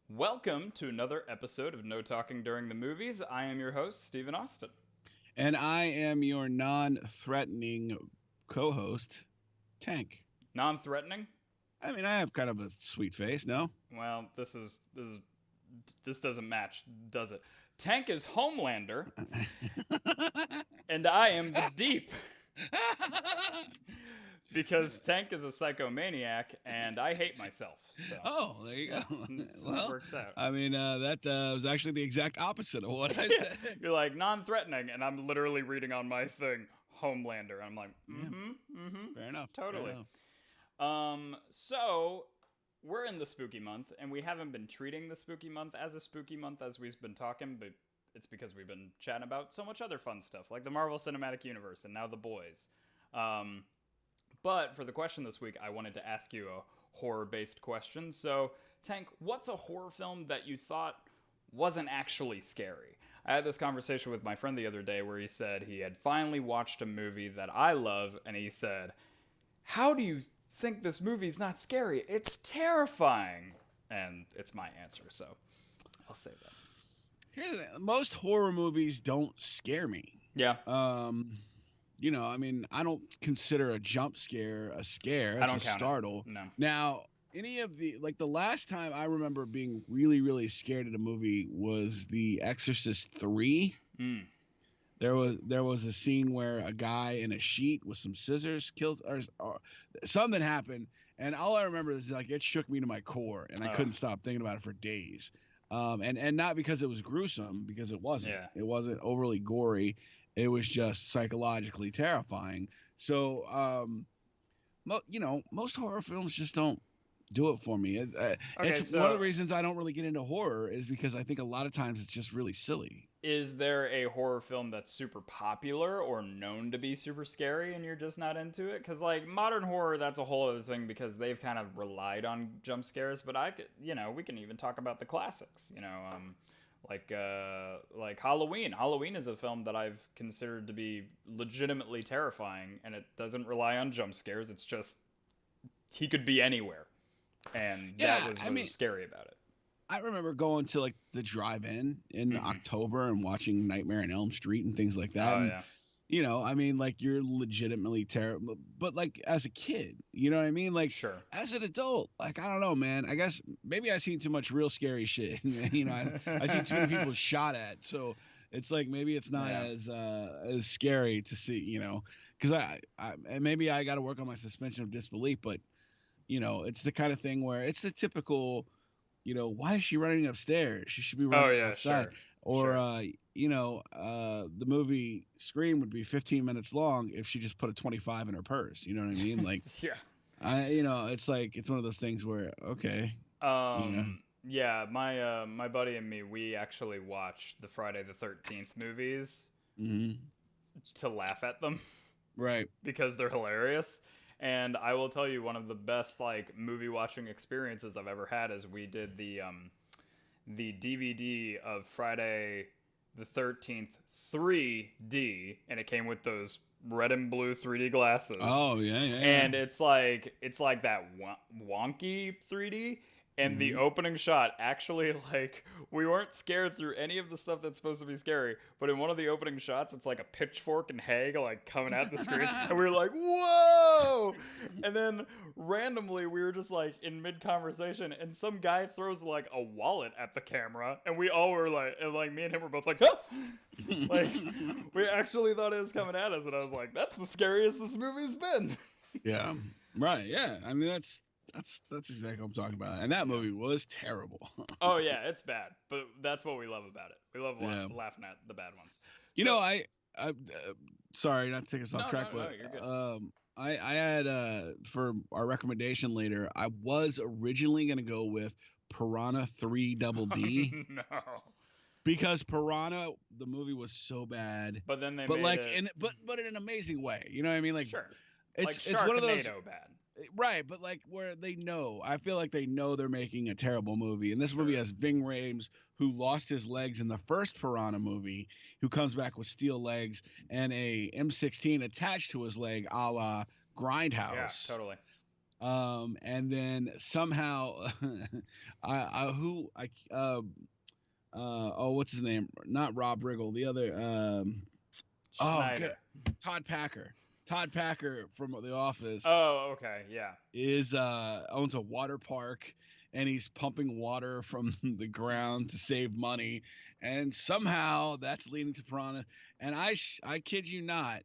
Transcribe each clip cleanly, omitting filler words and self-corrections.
Welcome to another episode of No Talking During the Movies. I am your host, Stephen Austin. And I am your non threatening co host, Tank. Non-threatening? I mean, I have kind of a sweet face, no? Well, this doesn't match, does it? Tank is Homelander, and I am the Deep. Because Tank is a psychomaniac, and I hate myself. So Oh, there you go. it Well, works out. I mean, that was actually the exact opposite of what I said. You're like non-threatening, and I'm literally reading on my thing Homelander. I'm like, Fair enough. totally. Fair enough. So we're in the spooky month, and we haven't been treating the spooky month as a spooky month as we've been talking, but it's because we've been chatting about so much other fun stuff, like the Marvel Cinematic Universe and now The Boys. But for the question this week, I wanted to ask you a horror-based question. So, Tank, what's a horror film that you thought wasn't actually scary? I had this conversation with my friend the other day where he said he had finally watched a movie that I love, and he said, "How do you think this movie's not scary? It's terrifying." And it's my answer, so I'll say that. Most horror movies don't scare me. Yeah, I mean, I don't consider a jump scare a scare. I It's a don't count startle. it. No. Now, any of the last time I remember being really, really scared at a movie was The Exorcist 3. There was a scene where a guy in a sheet with some scissors killed or something happened, and all I remember is like it shook me to my core, and I couldn't stop thinking about it for days. And not because it was gruesome, because it wasn't. Yeah. It wasn't overly gory. It was just psychologically terrifying. So, most horror films just don't do it for me. It's so one of the reasons I don't really get into horror is because I think a lot of times it's just really silly. is there a horror film that's super popular or known to be super scary and you're just not into it? Because, like, modern horror, that's a whole other thing because they've kind of relied on jump scares. But we can even talk about the classics, like Halloween. Halloween is a film that I've considered to be legitimately terrifying, and it doesn't rely on jump scares. It's just he could be anywhere, and that Yeah, was I what mean, was scary about it. I remember going to like the drive-in in October and watching Nightmare on Elm Street and things like that. Oh And yeah, I mean, like you're legitimately terrible, but like as a kid, you know what I mean? Like sure. as an adult, like I don't know, man. I guess maybe I've seen too much real scary shit. I seen too many people shot at, so it's like maybe it's not Yeah. as scary to see, because and maybe I got to work on my suspension of disbelief, but it's the kind of thing where it's the typical, why is she running upstairs? She should be Oh running yeah, outside. sure. Or, Sure. the movie Scream would be 15 minutes long if she just put a 25 in her purse. You know what I mean? Like, Yeah. it's like, it's one of those things where, okay, Yeah, my buddy and me, we actually watched the Friday the 13th movies hmm to laugh at them right. because they're hilarious. And I will tell you one of the best like movie watching experiences I've ever had is we did the DVD of Friday the 13th 3D, and it came with those red and blue 3D glasses. Oh, yeah, yeah, And yeah. it's like that wonky 3D. And the opening shot, actually, like, we weren't scared through any of the stuff that's supposed to be scary, but in one of the opening shots, it's like a pitchfork and hay, like, coming at the screen, and we were like, whoa! And then, randomly, we were just, like, in mid-conversation, and some guy throws, like, a wallet at the camera, and we all were like, and, like, me and him were both like, huh! Like, we actually thought it was coming at us, and I was like, that's the scariest this movie's been. Yeah. Right. Yeah. I mean, that's exactly what I'm talking about. And that movie was terrible. Oh yeah, it's bad, but that's what we love about it. We love Yeah. laughing at the bad ones. You know, So I sorry not to take us off no, track, no, no, but you're good. I had for our recommendation later, I was originally gonna go with Piranha 3 Double D No, because Piranha the movie was so bad, but then they but made like it but in an amazing way. You know what I mean? Like sure, like it's one of those. Sharknado bad. Right, but like where they know, I feel like they know they're making a terrible movie. And this movie Sure. has Ving Rhames, who lost his legs in the first Piranha movie, who comes back with steel legs and a M16 attached to his leg, a la Yeah, Grindhouse. totally. And then somehow, oh, what's his name? Not Rob Riggle, the other, oh, good, Schneider. Todd Packer. Todd Packer from The Office Oh, okay, yeah. is owns a water park, and he's pumping water from the ground to save money, and somehow that's leading to piranha. And I kid you not,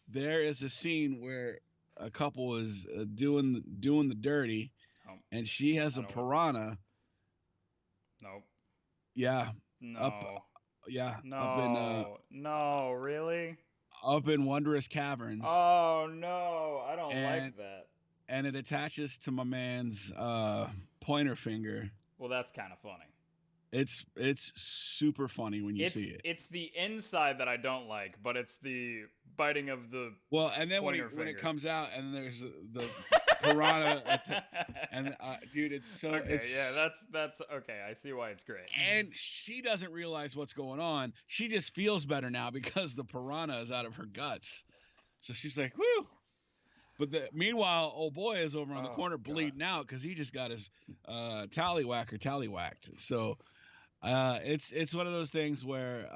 there is a scene where a couple is doing the dirty, Oh, and she has I a know what. piranha. Nope. Yeah, up No. yeah No. No, really? up in Wondrous Caverns, Oh no, I don't and like that. it attaches to my man's pointer finger. Well, that's kind of funny. It's super funny when you see it. It's the inside that I don't like, but it's the biting of the Well, and then when pointer it comes out, and there's the piranha, and dude, it's so Okay, it's yeah, that's okay. I see why it's great. and she doesn't realize what's going on. She just feels better now because the piranha is out of her guts. So she's like, "Whoo!" But meanwhile, old boy is over on the Oh, corner God. bleeding out because he just got his tallywhacked. So it's one of those things where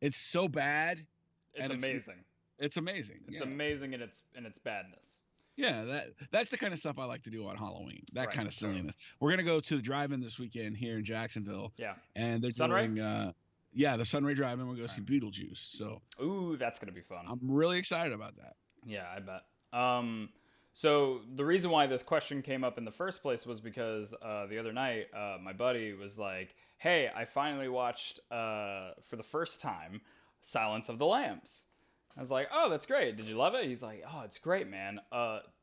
it's so bad. It's and amazing. It's amazing. It's yeah. amazing in its badness. Yeah, that's the kind of stuff I like to do on Halloween. That Right, kind of totally. silliness. We're gonna go to the drive-in this weekend here in Jacksonville, Yeah. and they're Sunray? doing the Sunray Drive-in. We'll go see Right. Beetlejuice. So Ooh, that's gonna be fun. I'm really excited about that. Yeah, I bet. So the reason why this question came up in the first place was because the other night, my buddy was like, "Hey, I finally watched for the first time Silence of the Lambs." I was like, "Oh, that's great. Did you love it?" He's like, "Oh, it's great, man.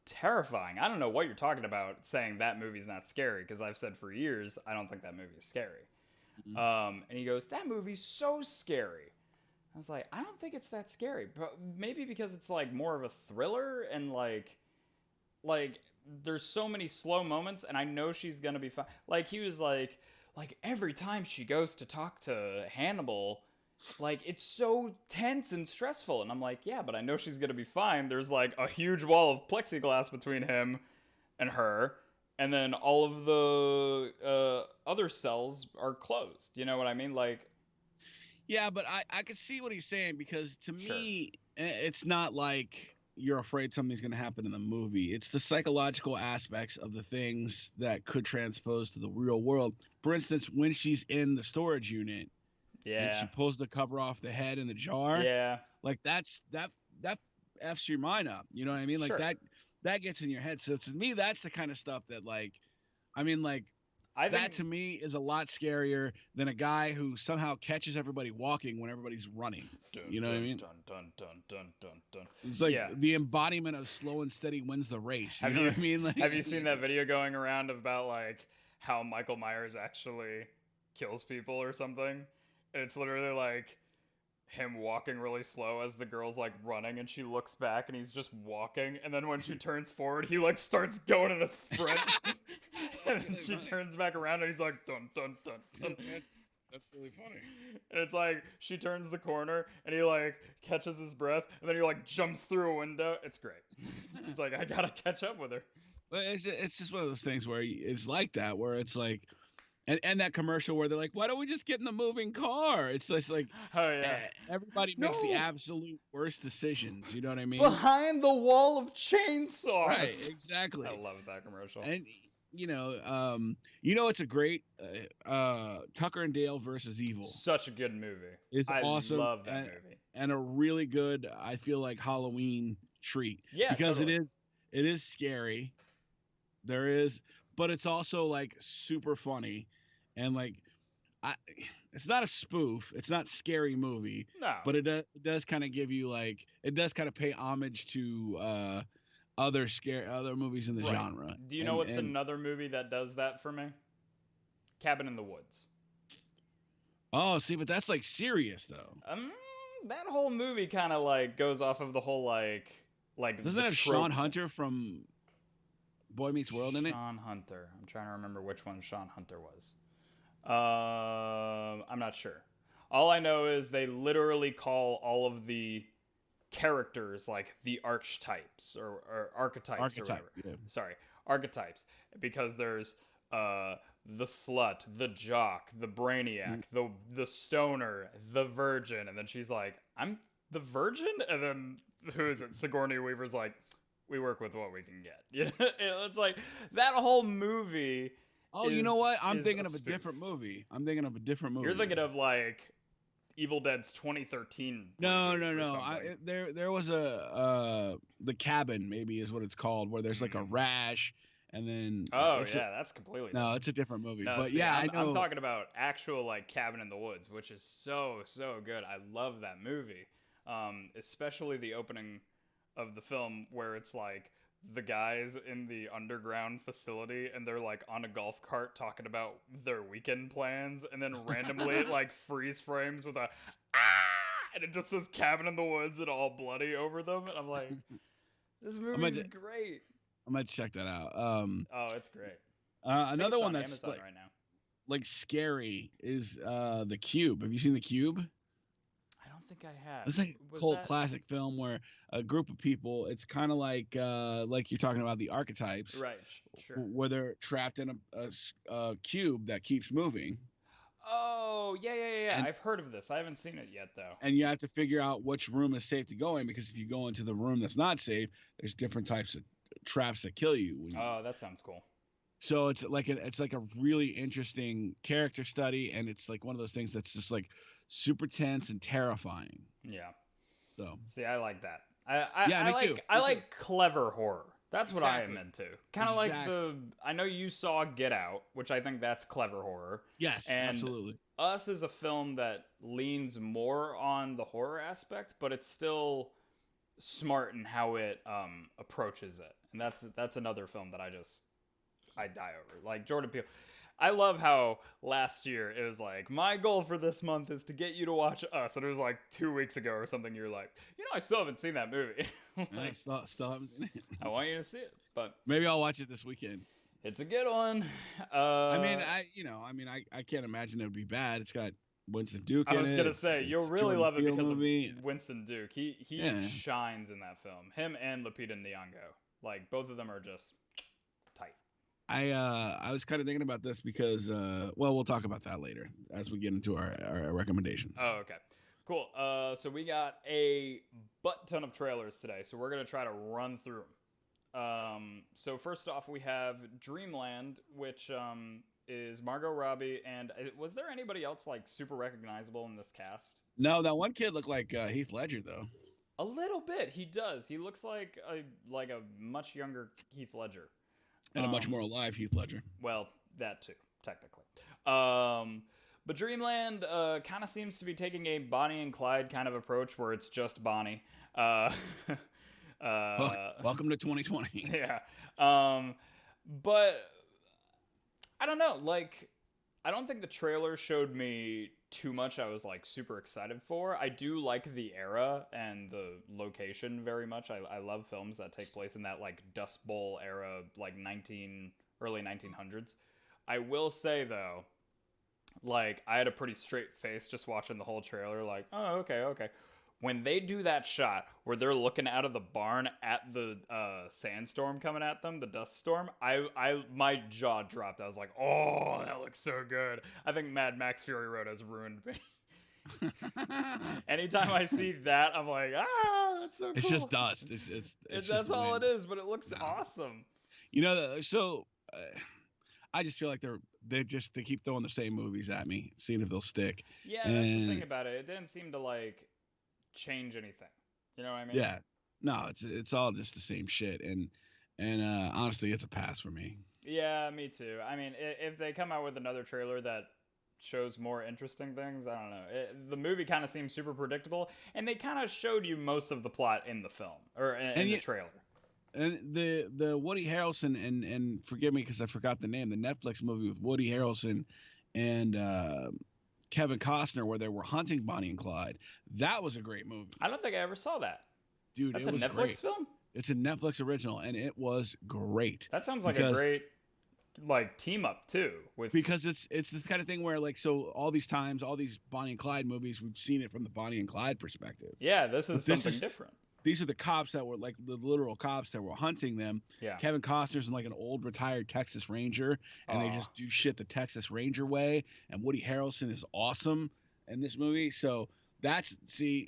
Terrifying. I don't know what you're talking about saying that movie's not scary, because I've said for years I don't think that movie is scary." And he goes, "That movie's so scary." I was like, "I don't think it's that scary, but maybe because it's like more of a thriller, and like there's so many slow moments, and I know she's gonna be fine." Like he was like every time she goes to talk to Hannibal, like it's so tense and stressful, and I'm like, yeah, but I know she's gonna be fine. There's like a huge wall of plexiglass between him and her, and then all of the other cells are closed. You know what I mean? Like, Yeah, but I could see what he's saying, because to sure, me, it's not like you're afraid something's going to happen in the movie. It's the psychological aspects of the things that could transpose to the real world. For instance, when she's in the storage unit and she yeah, pulls the cover off the head in the jar, yeah, like that f's your mind up. You know what I mean? Like sure. that gets in your head. So to me, that's the kind of stuff that, like, I mean, like, I that think to me is a lot scarier than a guy who somehow catches everybody walking when everybody's running. dun, You know what I dun, mean? dun, dun, dun, dun, dun, dun. It's like Yeah. the embodiment of slow and steady wins the race. You Have know you what I mean? Like, have you seen that video going around about like how Michael Myers actually kills people or something? And it's literally like him walking really slow as the girl's like running, and she looks back and he's just walking, and then when she turns forward he like starts going in a sprint. And then she turns back around and he's like dun dun dun dun. that's really funny. And it's like she turns the corner and he like catches his breath, and then he like jumps through a window. It's great. He's like, I gotta catch up with her. But it's just one of those things where it's like that, where it's like, and that commercial where they're like, why don't we just get in the moving car? It's just like, Oh yeah. everybody makes the No. absolute worst decisions. You know what I mean? Behind the wall of chainsaws. Right, exactly. I love that commercial. And it's a great Tucker and Dale versus Evil. Such a good movie. It's I awesome. love that movie. And a really good, I feel like, Halloween treat. Yeah, because totally. it is scary. But it's also like super funny, and like, it's not a spoof. It's not Scary Movie. No. But it does kind of give you, like, it does kind of pay homage to other movies in the Right. genre. Do you know what's another movie that does that for me? Cabin in the Woods. Oh, see, but that's like serious though. That whole movie kind of like goes off of the whole like Doesn't the it have trope Sean Hunter from Boy Meets World in it? Sean Hunter. I'm trying to remember which one Sean Hunter was. I'm not sure. All I know is they literally call all of the characters like the archetypes or archetypes or whatever. Yeah. Sorry. archetypes, because there's the slut, the jock, the brainiac, the stoner, the virgin, and then she's like, I'm the virgin, and then who is it? Sigourney Weaver's like, we work with what we can get. You know, it's like that whole movie. Oh, you know what? I'm thinking of a different movie. You're thinking of like Evil Dead's 2013. No. There was the Cabin, maybe is what it's called, where there's like a rash, and then that's completely no, it's a different movie. No, but see, yeah, I'm talking about actual like Cabin in the Woods, which is so good. I love that movie, especially the opening of the film where it's like the guys in the underground facility and they're like on a golf cart talking about their weekend plans, and then randomly it like freeze frames with a and it just says Cabin in the Woods and all bloody over them, and I'm like, this movie's great. I might check that out. Oh, it's great. Another one on that's Amazon right now. Like scary is The Cube. Have you seen The Cube? I don't think I have. It's like a cult classic film where a group of people, it's kind of like you're talking about the archetypes. Right, sure. Where they're trapped in a cube that keeps moving. Oh, yeah. And I've heard of this. I haven't seen it yet, though. And you have to figure out which room is safe to go in, because if you go into the room that's not safe, there's different types of traps that kill you. Oh, that sounds cool. So it's like a really interesting character study, and it's like one of those things that's just like super tense and terrifying. Yeah. So see, I like that. I like clever horror. That's what I am into. Kind of like I know you saw Get Out, which I think that's clever horror. Yes, and absolutely. Us is a film that leans more on the horror aspect, but it's still smart in how it approaches it. And that's another film that I die over. Like Jordan Peele. I love how last year it was like, my goal for this month is to get you to watch Us. And it was like 2 weeks ago or something. You're like, I still haven't seen that movie. Like, I still haven't seen it. I want you to see it, but maybe I'll watch it this weekend. It's a good one. I can't imagine it would be bad. It's got Winston Duke in it. I was going to say, you'll really love it because of movie. Winston Duke. He shines in that film. Him and Lupita Nyong'o. Like, both of them are just tight. I was kind of thinking about this because, we'll talk about that later as we get into our recommendations. Oh, okay. Cool. So we got a butt ton of trailers today, so we're going to try to run through them. So first off, we have Dreamland, which is Margot Robbie, and was there anybody else like super recognizable in this cast? No, that one kid looked like Heath Ledger, though. A little bit. He does. He looks like a much younger Heath Ledger. And a much more alive Heath Ledger. Well, that too, technically. But Dreamland kind of seems to be taking a Bonnie and Clyde kind of approach where it's just Bonnie. Welcome to 2020. Yeah. But I don't know. Like, I don't think the trailer showed me too much I was like super excited for. I do like the era and the location very much. I love films that take place in that like Dust Bowl era, like early 1900s. I will say though, like I had a pretty straight face just watching the whole trailer, like, oh, okay. When they do that shot where they're looking out of the barn at the sandstorm coming at them, the dust storm, my jaw dropped. I was like, oh, that looks so good. I think Mad Max Fury Road has ruined me. Anytime I see that, I'm like, that's so cool. It's just dust. That's all it is, but it looks awesome. I just feel like they keep throwing the same movies at me, seeing if they'll stick. Yeah, that's the thing about it. It didn't seem to like change anything. You know what I mean? Yeah. No, it's all just the same shit, and honestly, it's a pass for me. Yeah, me too. I mean, if they come out with another trailer that shows more interesting things, I don't know. The movie kind of seems super predictable, and they kind of showed you most of the plot in the film or in the trailer. And the Woody Harrelson and forgive me because I forgot the name, the Netflix movie with Woody Harrelson and Kevin Costner where they were hunting Bonnie and Clyde. That was a great movie. I don't think I ever saw that. Dude, that's it was a Netflix great. film? It's a Netflix original, and it was great. That sounds like a great like team up too. Because it's the kind of thing where like all these times, all these Bonnie and Clyde movies, we've seen it from the Bonnie and Clyde perspective. Yeah, this is something different. these are the cops that were like the literal cops that were hunting them. Yeah. Kevin Costner's in like an old retired Texas Ranger, and they Oh. just do shit the Texas Ranger way. And Woody Harrelson is awesome in this movie. So that's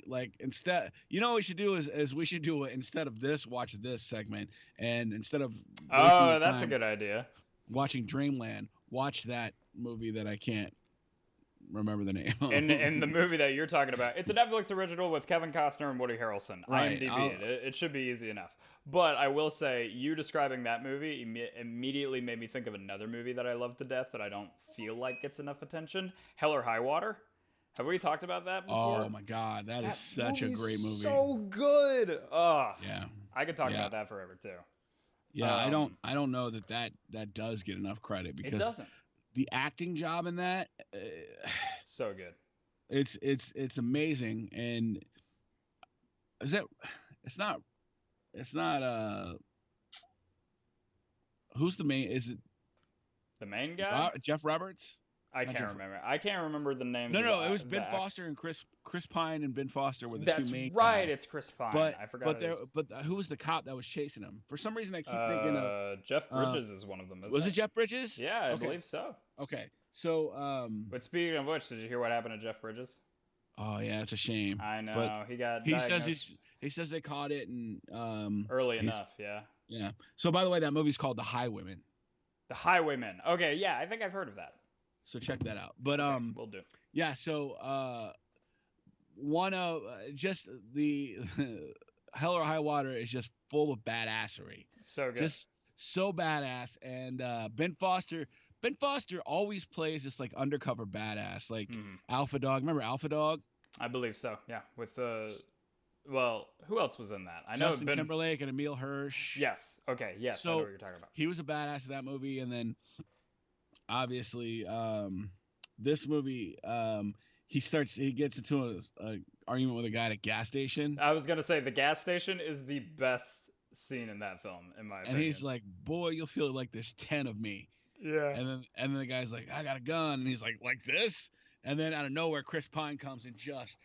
like instead, what we should do is we should do instead of this, watch this segment, and instead of wasting Oh, your that's a time good idea. watching Dreamland, watch that movie that I can't remember the name. In the movie that you're talking about, it's a Netflix original with Kevin Costner and Woody Harrelson. Right, IMDb it should be easy enough. But I will say, you describing that movie immediately made me think of another movie that I love to death that I don't feel like gets enough attention. Hell or High Water. Have we talked about that before? Oh my God, that is such a great movie. So good. Oh, yeah, I could talk about that forever too. Yeah, I don't know that does get enough credit because it doesn't. The acting job in that, so good. It's amazing, and it's not who's the main? Is it the main guy? Jeff Roberts? I can't remember. I can't remember the names. No, it was Ben Foster and Chris Pine and Ben Foster were the two main. That's right. guys. It's Chris Pine. But I forgot. But who was the cop that was chasing him? For some reason, I keep thinking of Jeff Bridges is one of them. Was it Jeff Bridges? Yeah, I believe so. Okay, so But speaking of which, did you hear what happened to Jeff Bridges? Oh yeah, it's a shame. I know but he got. He says they caught it and early enough. Yeah. Yeah. So by the way, that movie's called The Highwaymen. The Highwaymen. Okay, yeah, I think I've heard of that. So check that out. But okay, we'll do. Yeah. So one of just the Hell or High Water is just full of badassery. So good. Just so badass. And Ben Foster always plays this like undercover badass, like Alpha Dog. Remember Alpha Dog? I believe so. Yeah, with well, who else was in that? I know Justin Timberlake and Emile Hirsch. Yes. Okay. Yes. So I know what you're talking about. He was a badass in that movie, and then obviously this movie he gets into a argument with a guy at a gas station. I was gonna say the gas station is the best scene in that film, in my opinion. And he's like, "Boy, you'll feel like there's 10 of me." Yeah. And then the guy's like, "I got a gun," and he's like this. And then out of nowhere, Chris Pine comes and just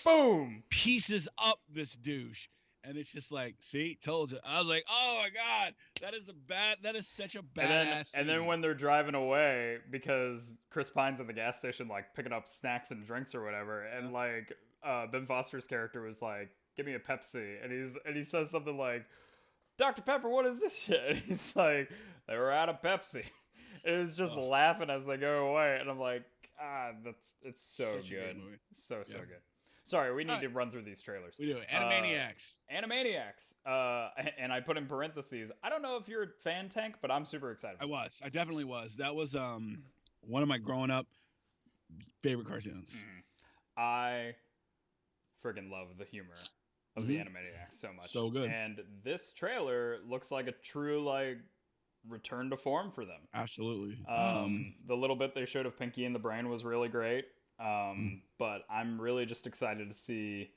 boom pieces up this douche. And it's just like, see, told you. I was like, oh my God, that is such a badass scene. And then when they're driving away, because Chris Pine's at the gas station, like picking up snacks and drinks or whatever, and like Ben Foster's character was like, "Give me a Pepsi," and he says something like, "Dr. Pepper, what is this shit?" And he's like, "They were out of Pepsi." It was just laughing as they go away, and I'm like, it's so good, so good. Sorry, we need to run through these trailers. We do. Animaniacs. And I put in parentheses, I don't know if you're a fan, Tank, but I'm super excited for this. I definitely was. That was one of my growing up favorite cartoons. I freaking love the humor of the Animaniacs so much. So good. And this trailer looks like a true, like, return to form for them. Absolutely. The little bit they showed of Pinky and the Brain was really great. But I'm really just excited to see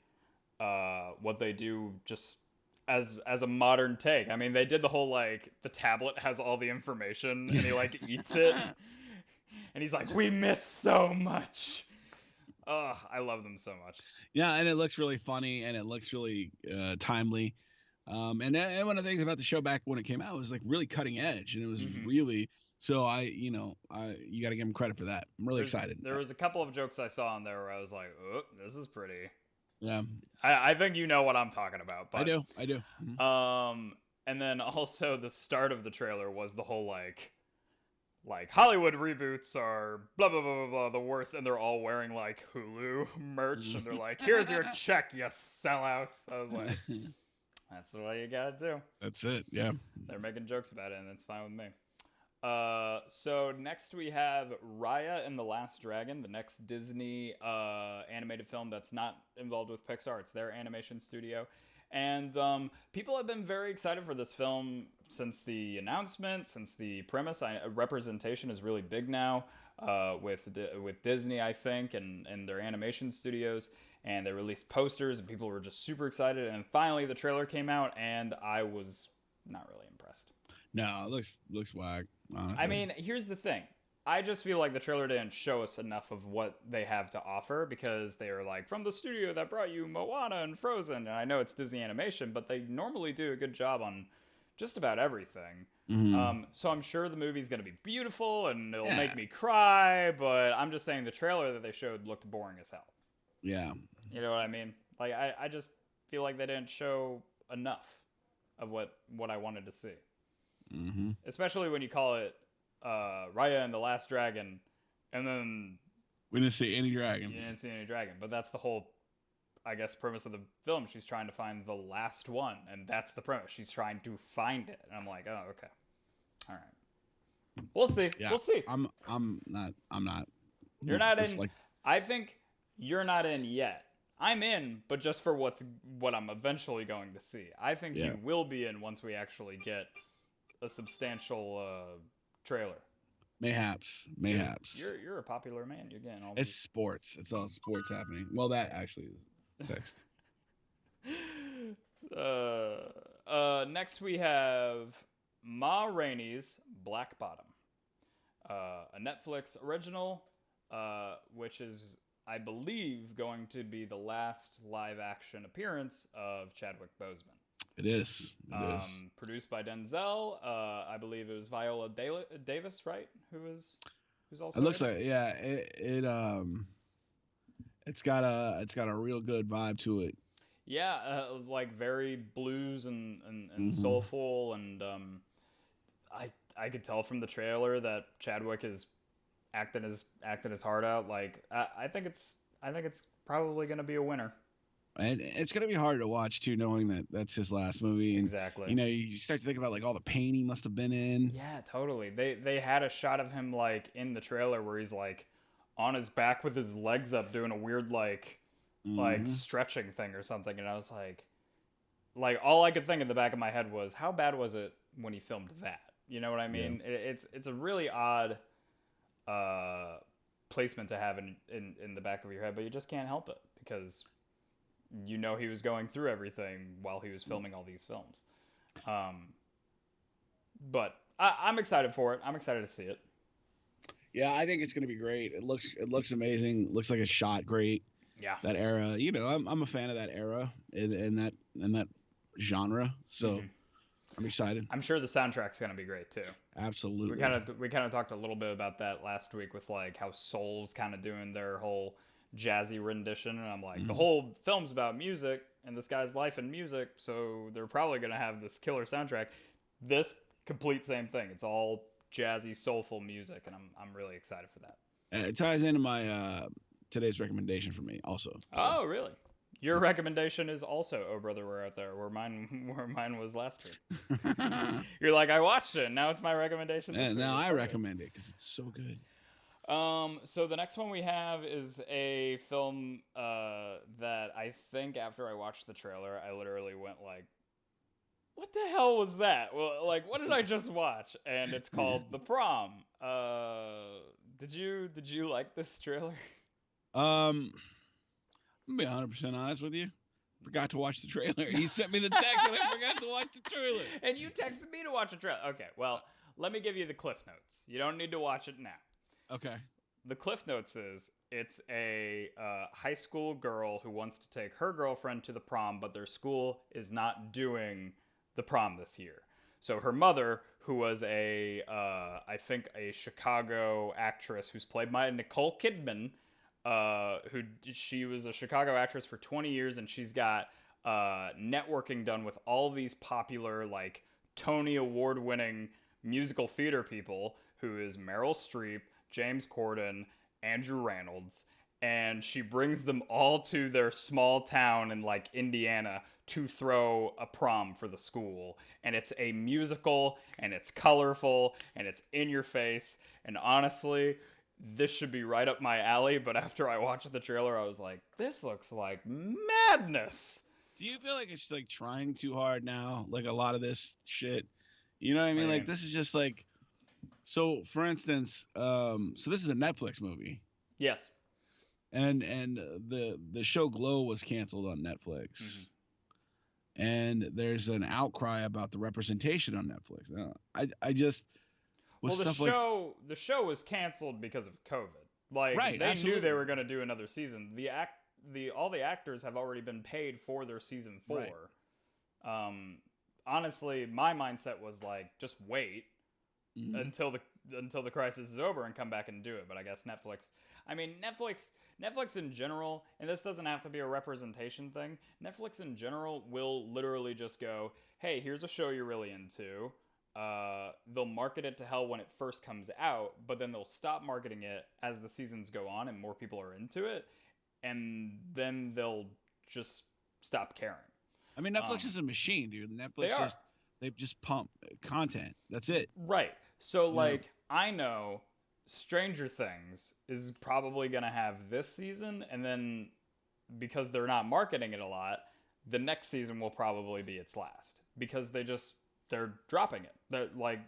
what they do just as a modern take. I mean, they did the whole like the tablet has all the information and he like eats it and he's like, "We miss so much." I love them so much. Yeah, and it looks really funny and it looks really timely. And one of the things about the show back when it came out was like really cutting edge, and it was really. So you got to give him credit for that. I'm really excited. There was a couple of jokes I saw on there where I was like, "Oh, this is pretty." Yeah. I think you know what I'm talking about. But, I do. And then also the start of the trailer was the whole like Hollywood reboots are blah blah blah blah blah the worst, and they're all wearing like Hulu merch, and they're like, "Here's your check, you sellouts." I was like, that's the way you gotta do. That's it. Yeah. They're making jokes about it, and it's fine with me. So next we have Raya and the Last Dragon, the next Disney animated film that's not involved with Pixar. It's their animation studio. And people have been very excited for this film since the announcement, since the premise. Representation is really big now with Disney, I think, and their animation studios. And they released posters, and people were just super excited. And finally, the trailer came out, and I was not really impressed. No, it looks whack, honestly. I mean, here's the thing. I just feel like the trailer didn't show us enough of what they have to offer because they are like from the studio that brought you Moana and Frozen. And I know it's Disney Animation, but they normally do a good job on just about everything. So I'm sure the movie's going to be beautiful and it'll make me cry, but I'm just saying the trailer that they showed looked boring as hell. Yeah. You know what I mean? Like, I just feel like they didn't show enough of what I wanted to see. Especially when you call it Raya and the Last Dragon, and then we didn't see any dragons. You didn't see any dragon, but that's the whole, I guess, premise of the film. She's trying to find the last one, and that's the premise. She's trying to find it, and I'm like, oh, okay, all right, we'll see. Yeah. We'll see. I'm not. You're not in. Like, I think you're not in yet. I'm in, but just for what I'm eventually going to see. I think you will be in once we actually get a substantial trailer. Mayhaps. You're a popular man. You're getting all. It's sports. It's all sports happening. Well, that actually is text. Next we have Ma Rainey's Black Bottom, a Netflix original, which is, I believe, going to be the last live-action appearance of Chadwick Boseman. It is. Produced by Denzel. I believe it was Viola Davis, right? Who's also. It looks like it's got a real good vibe to it. Yeah, like very blues and soulful, and I could tell from the trailer that Chadwick is acting his heart out. Like I think it's probably gonna be a winner. And it's gonna be hard to watch too, knowing that that's his last movie. And, exactly. You know, you start to think about like all the pain he must have been in. Yeah, totally. They had a shot of him like in the trailer where he's like on his back with his legs up doing a weird like stretching thing or something, and I was like all I could think in the back of my head was, how bad was it when he filmed that? You know what I mean? Yeah. It's a really odd placement to have in the back of your head, but you just can't help it because you know he was going through everything while he was filming all these films. But I'm excited for it. I'm excited to see it. Yeah, I think it's going to be great. It looks amazing. It looks like it's shot great. Yeah. That era, you know, I'm a fan of that era and that genre. So I'm excited. I'm sure the soundtrack's going to be great too. Absolutely. We kind of talked a little bit about that last week with like how Soul's kind of doing their whole jazzy rendition, and I'm like, the whole film's about music and this guy's life and music, so they're probably gonna have this killer soundtrack. This complete same thing. It's all jazzy, soulful music, and I'm really excited for that. It ties into my today's recommendation for me also. So. Oh, really? Your recommendation is also Oh Brother We're Out There, where mine was last week. You're like, I watched it, and now it's my recommendation this week. Now I recommend it because it's so good. So the next one we have is a film that I think after I watched the trailer, I literally went like, what the hell was that? Well, like, what did I just watch? And it's called The Prom. Did you like this trailer? I'm gonna be 100% honest with you. Forgot to watch the trailer. You sent me the text and I forgot to watch the trailer. And you texted me to watch the trailer. Okay, well, let me give you the cliff notes. You don't need to watch it now. Okay. The cliff notes is it's a high school girl who wants to take her girlfriend to the prom, but their school is not doing the prom this year. So her mother, who was I think a Chicago actress who's played by Nicole Kidman, she was a Chicago actress for 20 years, and she's got networking done with all these popular like Tony Award-winning musical theater people, who is Meryl Streep, James Corden, Andrew Reynolds, and she brings them all to their small town in like Indiana to throw a prom for the school. And it's a musical, and it's colorful, and it's in your face, and honestly, this should be right up my alley, but after I watched the trailer, I was like, this looks like madness. Do you feel like it's like trying too hard now? Like a lot of this shit, you know what I mean? Like this is just like, so for instance, so this is a Netflix movie. Yes. And the show Glow was canceled on Netflix. And there's an outcry about the representation on Netflix. I just with Well, stuff like the show was canceled because of COVID. Like right, they knew absolutely. they were going to do another season. All the actors have already been paid for their season 4. Right. Honestly, my mindset was like just wait Mhm. until the crisis is over and come back and do it. But I guess Netflix. I mean, Netflix in general, and this doesn't have to be a representation thing. Netflix in general will literally just go, "Hey, here's a show you're really into." They'll market it to hell when it first comes out, but then they'll stop marketing it as the seasons go on and more people are into it, and then they'll just stop caring. I mean, Netflix is a machine, dude. They Netflix are. they just pump content. That's it. Right. So, You know? like, I know Stranger Things is probably going to have this season, and then because they're not marketing it a lot, the next season will probably be its last because they're dropping it. They're like,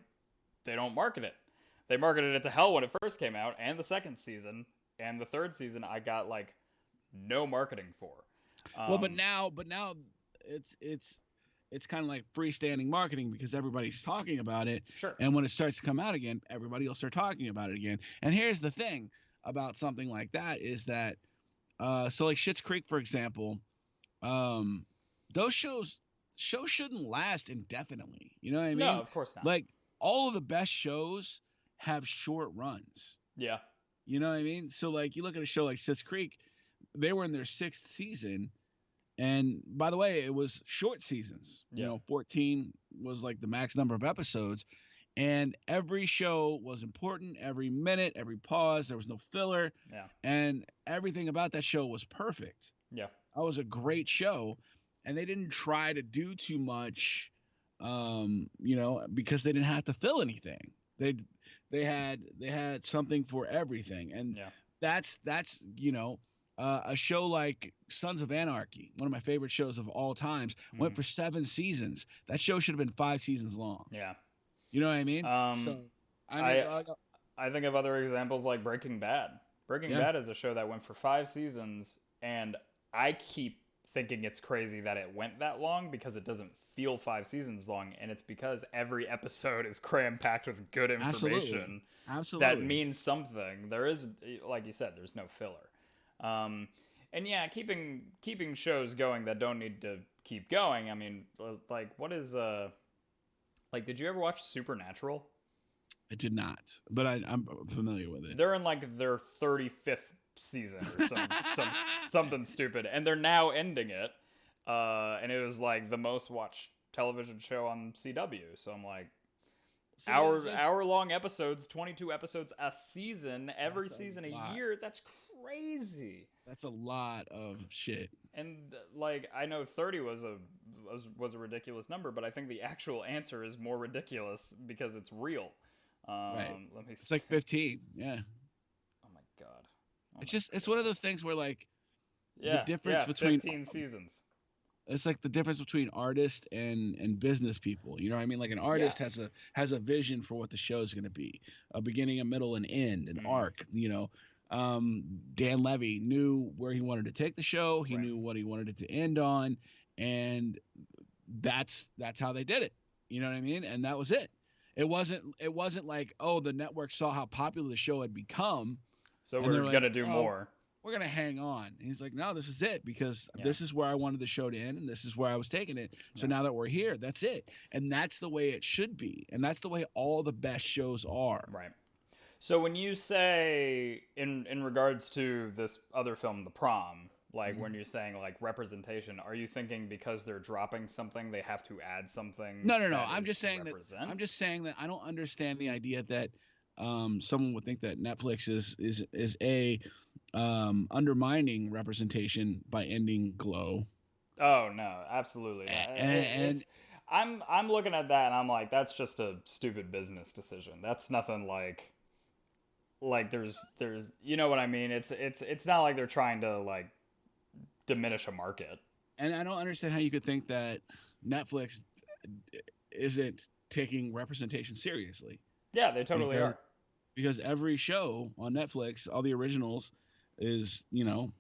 they don't market it. They marketed it to hell when it first came out, and the second season, and the third season, I got like no marketing for. Well, but now it's kind of like freestanding marketing because everybody's talking about it. Sure. And when it starts to come out again, everybody will start talking about it again. And here's the thing about something like that is that, so like Schitt's Creek, for example, those shows shouldn't last indefinitely. You know what I No, mean? of course not. Like all of the best shows have short runs. Yeah. You know what I mean? So like you look at a show like Schitt's Creek, they were in their 6th season. And by the way, it was short seasons. Yeah. 14 was like the max number of episodes. And every show was important. Every minute, every pause, there was no filler. Yeah. And everything about that show was perfect. Yeah. That was a great show. And they didn't try to do too much, because they didn't have to fill anything. They had something for everything. And Yeah. that's a show like Sons of Anarchy, one of my favorite shows of all times, went for 7 seasons. That show should have been 5 seasons long. Yeah. You know what I mean? So I think of other examples like Breaking Bad. Breaking Bad is a show that went for 5 seasons, and I keep thinking it's crazy that it went that long because it doesn't feel 5 seasons long, and it's because every episode is cram-packed with good information. Absolutely. That means something. There is, like you said, there's no filler. And yeah, keeping shows going that don't need to keep going. I mean, like, what is like, did you ever watch Supernatural? I did not, but I'm familiar with it. They're in like their 35th season or something stupid, and they're now ending it. And it was like the most watched television show on CW. So I'm like, hour long episodes, 22 episodes a season, every season a year. That's crazy. That's a lot of shit. And like, I know 30 was a ridiculous number, but I think the actual answer is more ridiculous because it's real. Right. Let me. It's like 15. Yeah. Oh my god. It's one of those things where like the difference between 15 seasons. It's like the difference between artist and business people. You know what I mean? Like an artist has a vision for what the show is going to be, a beginning, a middle, an end, an arc. Dan Levy knew where he wanted to take the show. He knew what he wanted it to end on, and that's how they did it. You know what I mean? And that was it. It wasn't like, oh, the network saw how popular the show had become, so we're gonna do more. We're gonna hang on. And he's like, no, this is it because this is where I wanted the show to end, and this is where I was taking it. So now that we're here, that's it, and that's the way it should be, and that's the way all the best shows are. Right. So when you say in regards to this other film, The Prom, like when you're saying like representation, are you thinking because they're dropping something they have to add something? No. I'm just saying that I don't understand the idea that someone would think that Netflix is undermining representation by ending Glow. Oh no, absolutely. I'm looking at that and I'm like, that's just a stupid business decision. That's nothing like there's you know what I mean? It's not like they're trying to like diminish a market. And I don't understand how you could think that Netflix isn't taking representation seriously. Yeah, they totally are. Because every show on Netflix, all the originals, is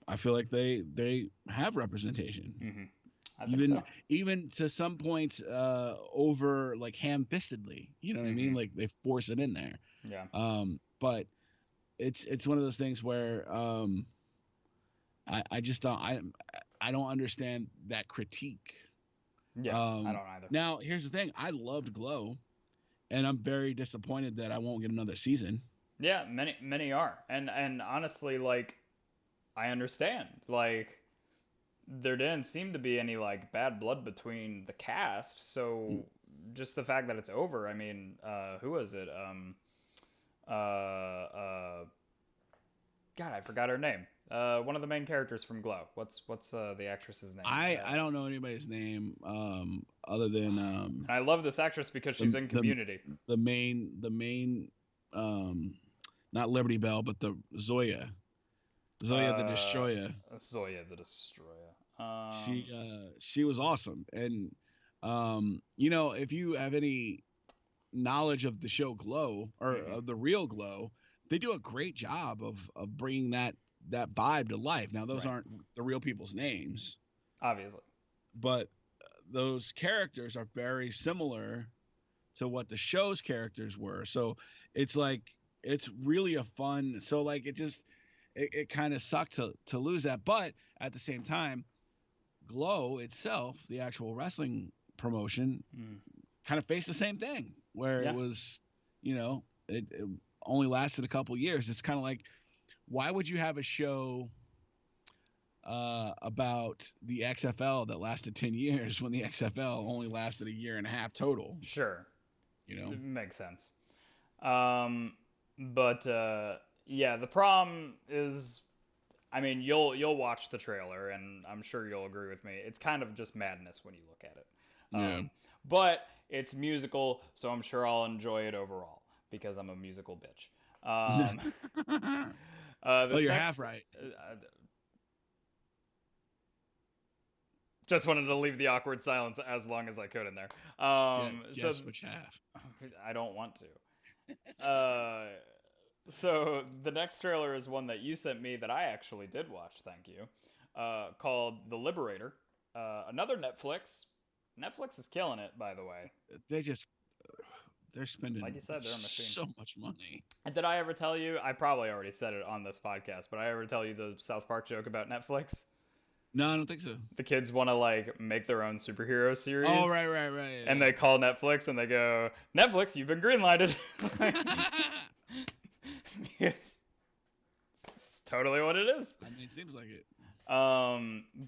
I feel like they have representation. Mm-hmm. I think even so. even to some points over like ham-fistedly. You know what I mean? Mm-hmm. Like they force it in there. Yeah. But it's one of those things where I just I don't understand that critique. Yeah. I Um, don't either. Now here's the thing: I loved Glow, and I'm very disappointed that I won't get another season. Yeah. Many are, and honestly, like I understand. Like there didn't seem to be any like bad blood between the cast, so just the fact that it's over. I mean, who was it? God, I forgot her name. One of the main characters from Glow. What's the actress's name? I don't know anybody's name other than And I love this actress because she's the in the Community. the main um not Liberty Bell but the Zoya the Uh, Destroyer. Zoya the Destroyer. She was awesome. And if you have any knowledge of the show Glow or Mhm, of the real Glow, they do a great job of bringing that vibe to life. Now those right. aren't the real people's names, Obviously. but those characters are very similar to what the show's characters were. So it's like it's really a fun. So like it kind of sucked to lose that, but at the same time, Glow itself, the actual wrestling promotion, Mm. kind of faced the same thing where it Yeah. was, it only lasted a couple years. It's kind of like, why would you have a show about the XFL that lasted 10 years when the XFL only lasted a year and a half total? Sure. You know? It makes sense. But yeah, the problem is, I mean, you'll watch the trailer, and I'm sure you'll agree with me. It's kind of just madness when you look at it. Yeah. But it's musical, so I'm sure I'll enjoy it overall because I'm a musical bitch. Well, This you're half next, right. just wanted to leave the awkward silence as long as I could in there. So Guess which half? I don't want to. So the next trailer is one that you sent me that I actually did watch. Thank you. Called The Liberator. Another Netflix. Netflix is killing it, by the way. They just they're spending Like you said, they're a machine. so much money. And did I ever tell you? I probably already said it on this podcast, but I ever tell you the South Park joke about Netflix? No, I don't think so. The kids want to like make their own superhero series. Oh, right. Yeah. And they call Netflix and they go, "Netflix, you've been greenlighted." it's, it's totally what it is. I mean, it seems like it.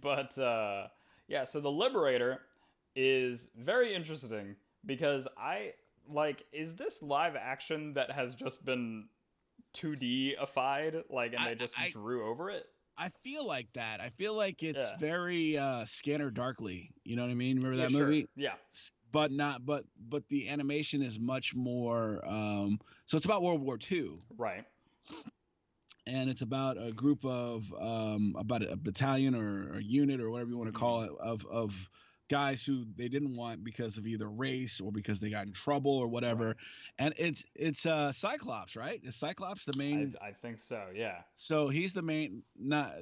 But yeah, so The Liberator is very interesting because is this live action that has just been 2D-ified, like, and they just drew over it? I feel like that. I feel like it's Yeah. very Scanner Darkly. You know what I mean? Remember that Sure. movie? Yeah. But the animation is much more. So it's about World War II, Right. and it's about a group of about a battalion or a unit or whatever you want to call it of guys who they didn't want because of either race or because they got in trouble or whatever. Right. And it's Cyclops, right? Is Cyclops the main? I think so. Yeah. So he's the main, not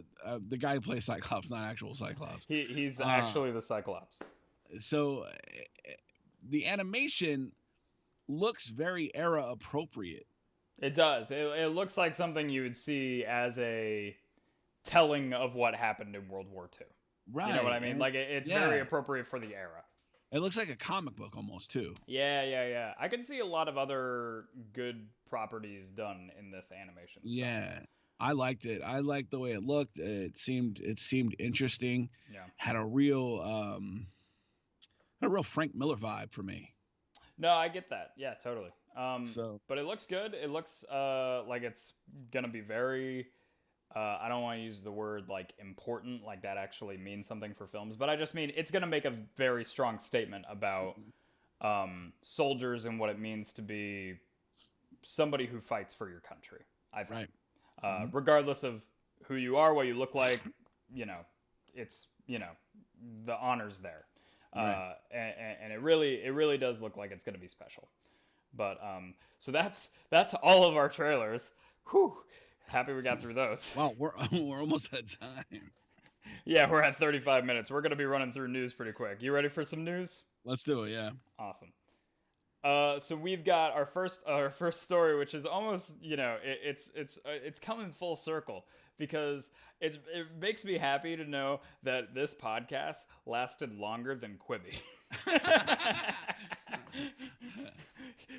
the guy who plays Cyclops, not actual Cyclops. He's actually the Cyclops. So the animation looks very era appropriate. It does. It looks like something you would see as a telling of what happened in World War II. Right. You know what I mean? Like, it's very appropriate for the era. It looks like a comic book almost, too. Yeah. I can see a lot of other good properties done in this animation style. Yeah. I liked it. I liked the way it looked. It seemed interesting. Yeah. Had a real Frank Miller vibe for me. No, I get that. Yeah, totally. So, but it looks good. It looks like it's gonna be very. I don't want to use the word like important, like that actually means something for films, but I just mean it's gonna make a very strong statement about soldiers and what it means to be somebody who fights for your country. I think, right. Regardless of who you are, what you look like, it's the honor's there. Right. And it really does look like it's going to be special. But so that's all of our trailers. Whew, happy we got through those. Wow, we're almost out of time. Yeah, we're at 35 minutes. We're gonna be running through news pretty quick. You ready for some news? Let's do it. Yeah. Awesome. So we've got our first story, which is almost it's coming full circle because it makes me happy to know that this podcast lasted longer than Quibi.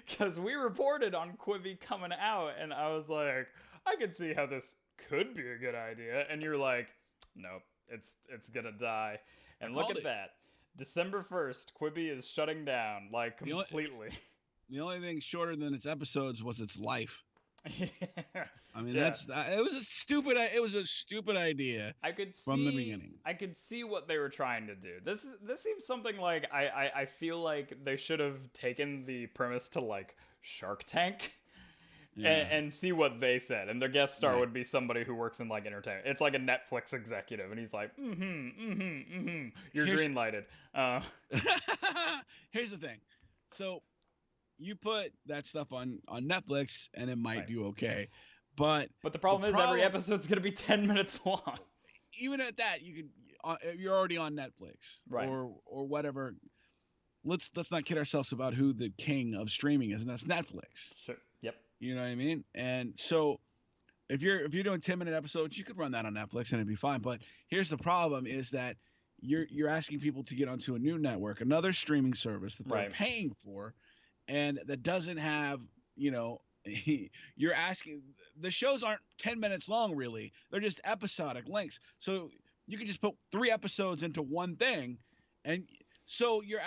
Because we reported on Quibi coming out, and I was like, I could see how this could be a good idea, and you're like, nope, it's gonna die. And look at that. December 1st, Quibi is shutting down, like, completely. The only thing shorter than its episodes was its life. Yeah. I mean, it was a stupid idea. From the beginning. I could see what they were trying to do. This seems something like I feel like they should have taken the premise to like Shark Tank. And see what they said. And their guest star would be somebody who works in like entertainment. It's like a Netflix executive, and he's like, you're green lighted. Here's the thing. So you put that stuff on Netflix and it might do okay. But the problem is every episode's gonna be 10 minutes long. Even at that, you're already on Netflix. Right. Or whatever. Let's not kid ourselves about who the king of streaming is, and that's Netflix. Sure. Yep. You know what I mean? And so if you're doing 10-minute episodes, you could run that on Netflix and it'd be fine. But here's the problem is that you're asking people to get onto a new network, another streaming service that they're paying for, and that doesn't have, you're asking, the shows aren't 10 minutes long really. They're just episodic links. So you can just put 3 episodes into one thing, and so you're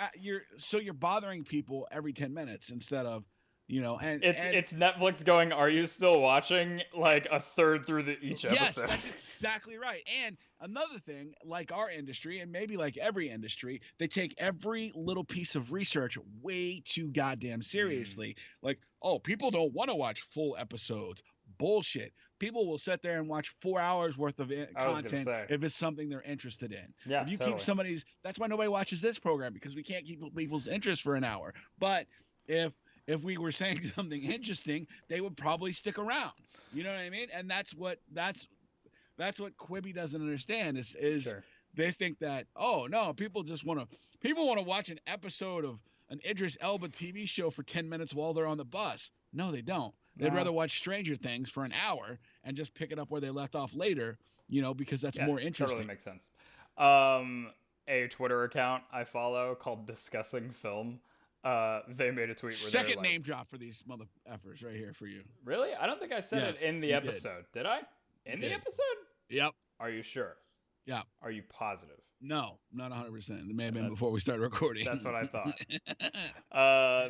bothering people every 10 minutes instead of, and it's Netflix going, are you still watching, like a third through each episode? Yes, that's exactly right. And another thing, like our industry, and maybe like every industry, they take every little piece of research way too goddamn seriously. Like, oh, people don't want to watch full episodes. Bullshit. People will sit there and watch 4 hours worth of content if it's something they're interested in. Yeah, if you keep that's why nobody watches this program, because we can't keep people's interest for an hour. But if we were saying something interesting, they would probably stick around. You know what I mean? And that's what Quibi doesn't understand is sure. They think that, oh no, people want to watch an episode of an Idris Elba TV show for 10 minutes while they're on the bus. No, they don't. They'd rather watch Stranger Things for an hour and just pick it up where they left off later, because that's more interesting. Totally makes sense. A Twitter account I follow called Discussing Film. They made a tweet where second name drop for these mother effers right here for you. Really? I don't think I said it in the episode. Did I? In the episode? Yep. Are you sure? Yeah. Are you positive? No, not 100%. It may have been before we started recording. That's what I thought.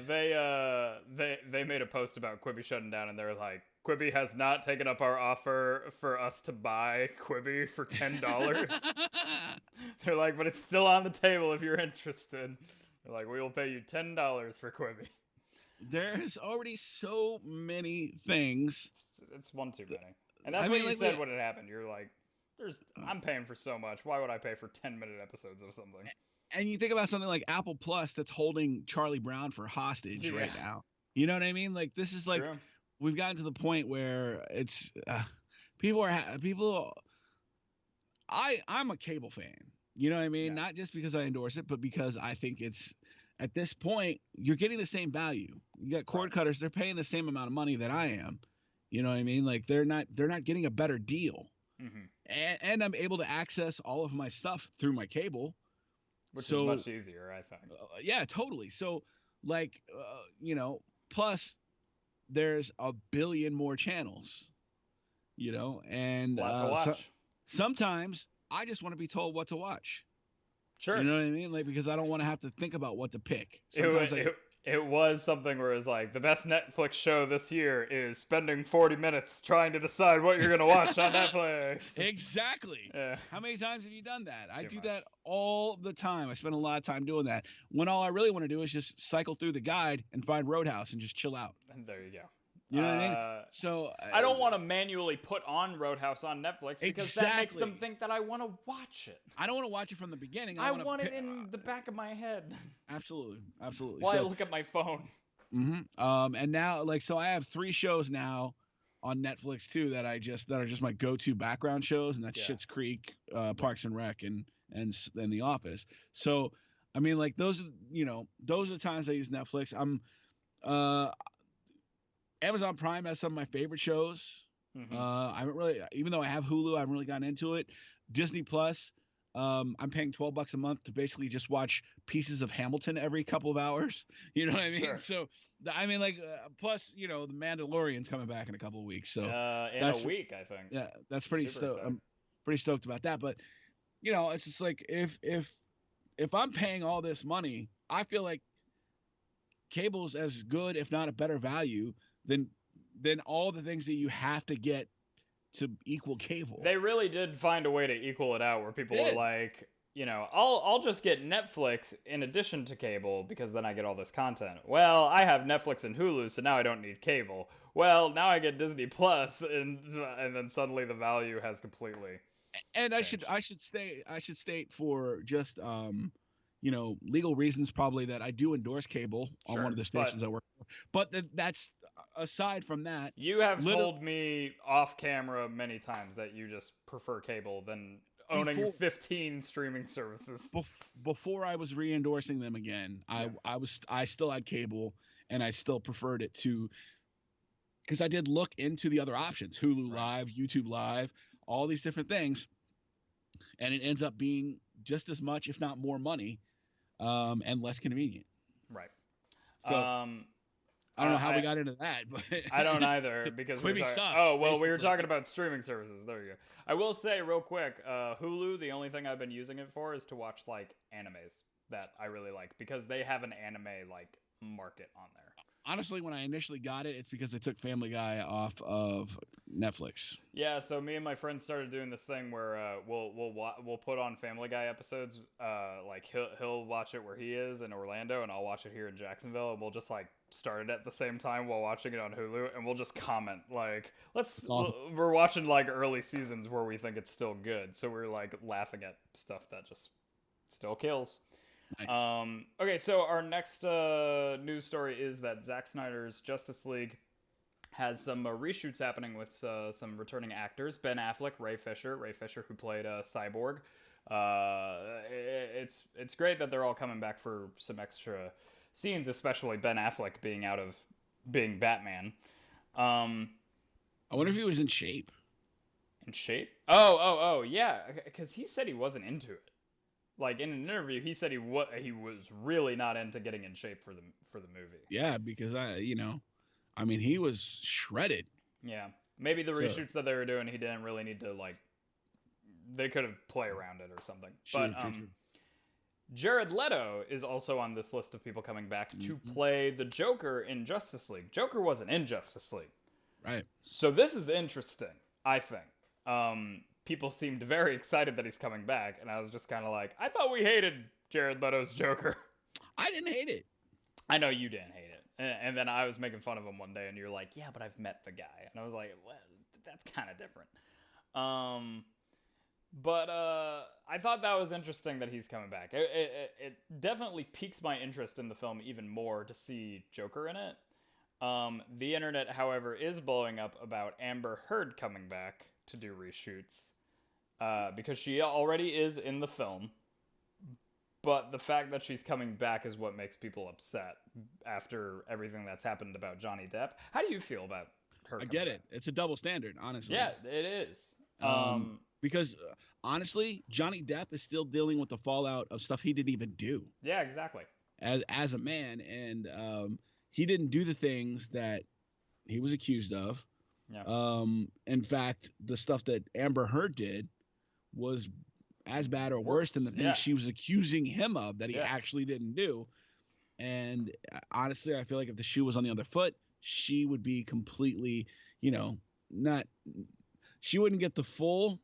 They made a post about Quibi shutting down, and they're like, Quibi has not taken up our offer for us to buy Quibi for $10. They're like, but it's still on the table if you're interested. They're like, we will pay you $10 for Quibi. There's already so many things. It's one too many. And that's what you said when it happened. You're like, I'm paying for so much. Why would I pay for 10-minute episodes of something? And you think about something like Apple Plus that's holding Charlie Brown for hostage right now. You know what I mean? Like, this is like, we've gotten to the point where it's, I'm a cable fan. You know what I mean? Yeah. Not just because I endorse it, but because I think it's, at this point, you're getting the same value. You got cord cutters, they're paying the same amount of money that I am. You know what I mean? Like, they're not getting a better deal. Mm-hmm. And I'm able to access all of my stuff through my cable. Which is much easier, I think. Yeah, totally. So, like, plus there's a billion more channels, and sometimes I just want to be told what to watch. Sure. You know what I mean? Like, because I don't want to have to think about what to pick. It was something where it was like, the best Netflix show this year is spending 40 minutes trying to decide what you're going to watch on Netflix. Exactly. Yeah. How many times have you done that? I do that all the time. I spend a lot of time doing that. When all I really want to do is just cycle through the guide and find Roadhouse and just chill out. And there you go. You know what I mean? So I don't want to manually put on Roadhouse on Netflix because that makes them think that I want to watch it. I don't want to watch it from the beginning. I want it in the back of my head. Absolutely. While I look at my phone. Mm-hmm. And now, so I have 3 shows now on Netflix too that are just my go-to background shows, and that's Yeah. Schitt's Creek, Parks and Rec, and The Office. So, I mean, like those are the times I use Netflix. Uh, Amazon Prime has some of my favorite shows. Mm-hmm. I haven't really, even though I have Hulu, I haven't really gotten into it. Disney Plus. I'm paying $12 a month to basically just watch pieces of Hamilton every couple of hours. You know what I mean? Sure. So, plus, The Mandalorian's coming back in a couple of weeks. So In that's a week, I think. yeah, that's pretty Super stoked. I'm pretty stoked about that. But it's just like if I'm paying all this money, I feel like cable's as good, if not a better value than all the things that you have to get to equal cable. They really did find a way to equal it out where people are like, I'll just get Netflix in addition to cable because then I get all this content. Well, I have Netflix and Hulu, so now I don't need cable. Well, now I get Disney Plus, and then suddenly the value has completely and changed. I should state for just legal reasons probably that I do endorse cable on one of the stations I work for. But that's aside from that. You have told me off camera many times that you just prefer cable than owning 15 streaming services. Before I was re-endorsing them again, I still had cable and I still preferred it to, because I did look into the other options, Hulu Live, YouTube Live, all these different things, and it ends up being just as much, if not more money, and less convenient. Right. So I don't know how we got into that, but I don't either because Quibi sucks. Oh well, we were talking about streaming services. There you go. I will say real quick, Hulu. The only thing I've been using it for is to watch like animes that I really like because they have an anime like market on there. Honestly, when I initially got it, it's because they took Family Guy off of Netflix. Yeah, so me and my friends started doing this thing where we'll put on Family Guy episodes. Like he'll watch it where he is in Orlando, and I'll watch it here in Jacksonville, and we'll just like start it at the same time while watching it on Hulu, and we'll just comment like, we're watching like early seasons where we think it's still good, so we're like laughing at stuff that just still kills. Nice. Okay, so our next news story is that Zack Snyder's Justice League has some reshoots happening with some returning actors. Ben Affleck, Ray Fisher who played Cyborg. It's great that they're all coming back for some extra scenes, especially Ben Affleck being Batman. I wonder if he was in shape. In shape? Oh, yeah, because he said he wasn't into it. Like in an interview, he said he was really not into getting in shape for the movie. Yeah, because he was shredded. Yeah, maybe the reshoots that they were doing, he didn't really need to like. They could have play around it or something. True. Jared Leto is also on this list of people coming back to play the Joker in Justice League. Joker wasn't in Justice League, right? So this is interesting, I think. People seemed very excited that he's coming back, and I was just kind of like, I thought we hated Jared Leto's Joker. I didn't hate it. I know you didn't hate it. And then I was making fun of him one day, and you're like, yeah, but I've met the guy. And I was like, well, that's kind of different. But I thought that was interesting that he's coming back. It definitely piques my interest in the film even more to see Joker in it. The internet, however, is blowing up about Amber Heard coming back to do reshoots. Because she already is in the film, but the fact that she's coming back is what makes people upset after everything that's happened about Johnny Depp. How do you feel about her? I get it. It's a double standard, honestly. Yeah, it is. Because honestly, Johnny Depp is still dealing with the fallout of stuff he didn't even do. Yeah, exactly. As a man, and he didn't do the things that he was accused of. Yeah. In fact, the stuff that Amber Heard did was as bad or worse than the things she was accusing him of that he actually didn't do. And honestly, I feel like if the shoe was on the other foot, she would be completely, she wouldn't get the full,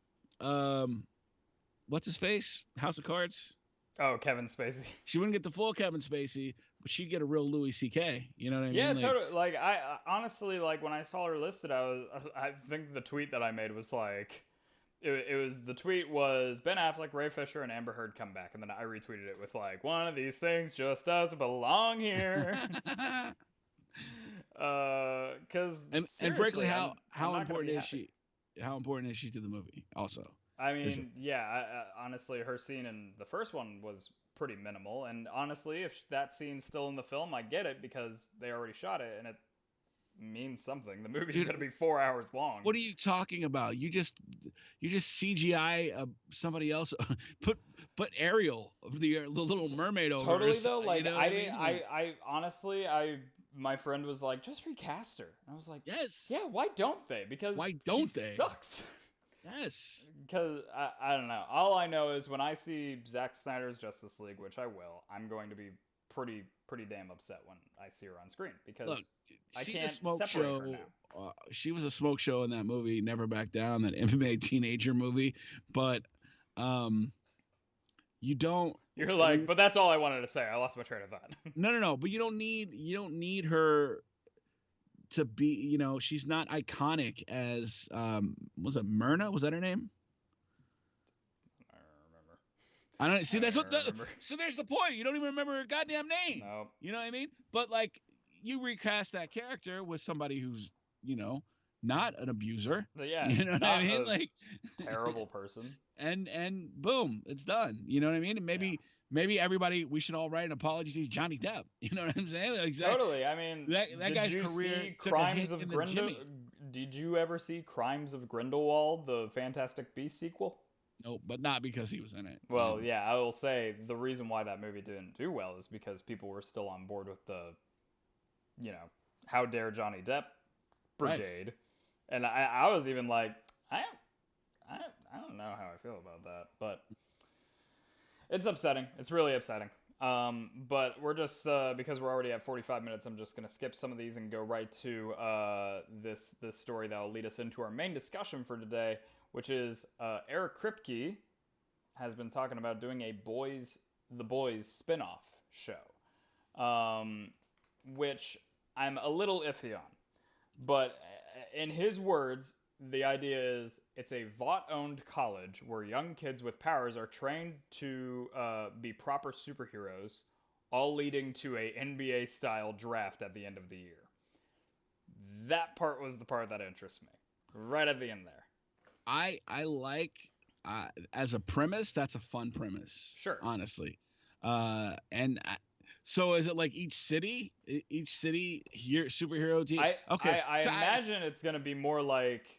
what's his face? House of Cards? Oh, Kevin Spacey. She wouldn't get the full Kevin Spacey, but she'd get a real Louis C.K. You know what I mean? Yeah, totally. Like, I honestly, like, when I saw her listed, I think the tweet that I made was like, the tweet was Ben Affleck, Ray Fisher, and Amber Heard come back. And then I retweeted it with like, one of these things just doesn't belong here. Because And frankly, seriously, I'm not gonna be happy. How important is she to the movie? Also, I is it? mean, yeah, honestly, her scene in the first one was pretty minimal, and honestly, if that scene's still in the film, I get it because they already shot it, and it means something. The movie's Dude, gonna be 4 hours long. what are you talking about? You just CGI somebody else. put put Ariel, the Little Mermaid, over her. Totally though, You like know what I mean? Like, I honestly, my friend was like, just recast her. And I was like, yes. yeah, why don't they? Because Why she don't they? sucks. Yes. Because I don't know. All I know is when I see Zack Snyder's Justice League, which I will, I'm going to be pretty damn upset when I see her on screen because Look, I she's a can't smoke separate her show. now. She was a smoke show in that movie, Never Back Down, that MMA teenager movie. But um, you don't. You're like, but that's all I wanted to say. I lost my train of thought. No. But you don't need her to be. She's not iconic as was it Myrna? Was that her name? I don't remember. I don't see. I That's don't what. remember. So there's the point. You don't even remember her goddamn name. No. You know what I mean? But like, you recast that character with somebody who's not an abuser. But yeah, You know what I mean? Like, terrible person. and boom, it's done. You know what I mean? And maybe everybody, we should all write an apology to Johnny Depp. You know what I'm saying? Like, Totally. I mean, that guy's career took a hit in the Jimmy. Did you ever see Crimes of Grindelwald, the Fantastic Beasts sequel? Nope, but not because he was in it. Well, yeah, I will say the reason why that movie didn't do well is because people were still on board with the, how dare Johnny Depp brigade. Right. And I was even like, I don't know how I feel about that, but it's upsetting. It's really upsetting. But we're just, because we're already at 45 minutes, I'm just going to skip some of these and go right to this story that will lead us into our main discussion for today, which is Eric Kripke has been talking about doing a The Boys spin-off show, which I'm a little iffy on. But in his words, the idea is it's a Vought-owned college where young kids with powers are trained to be proper superheroes, all leading to a NBA-style draft at the end of the year. That part was the part that interests me, right at the end there. I like, as a premise, that's a fun premise. Sure. Honestly. So is it like each city here superhero team? I imagine it's going to be more like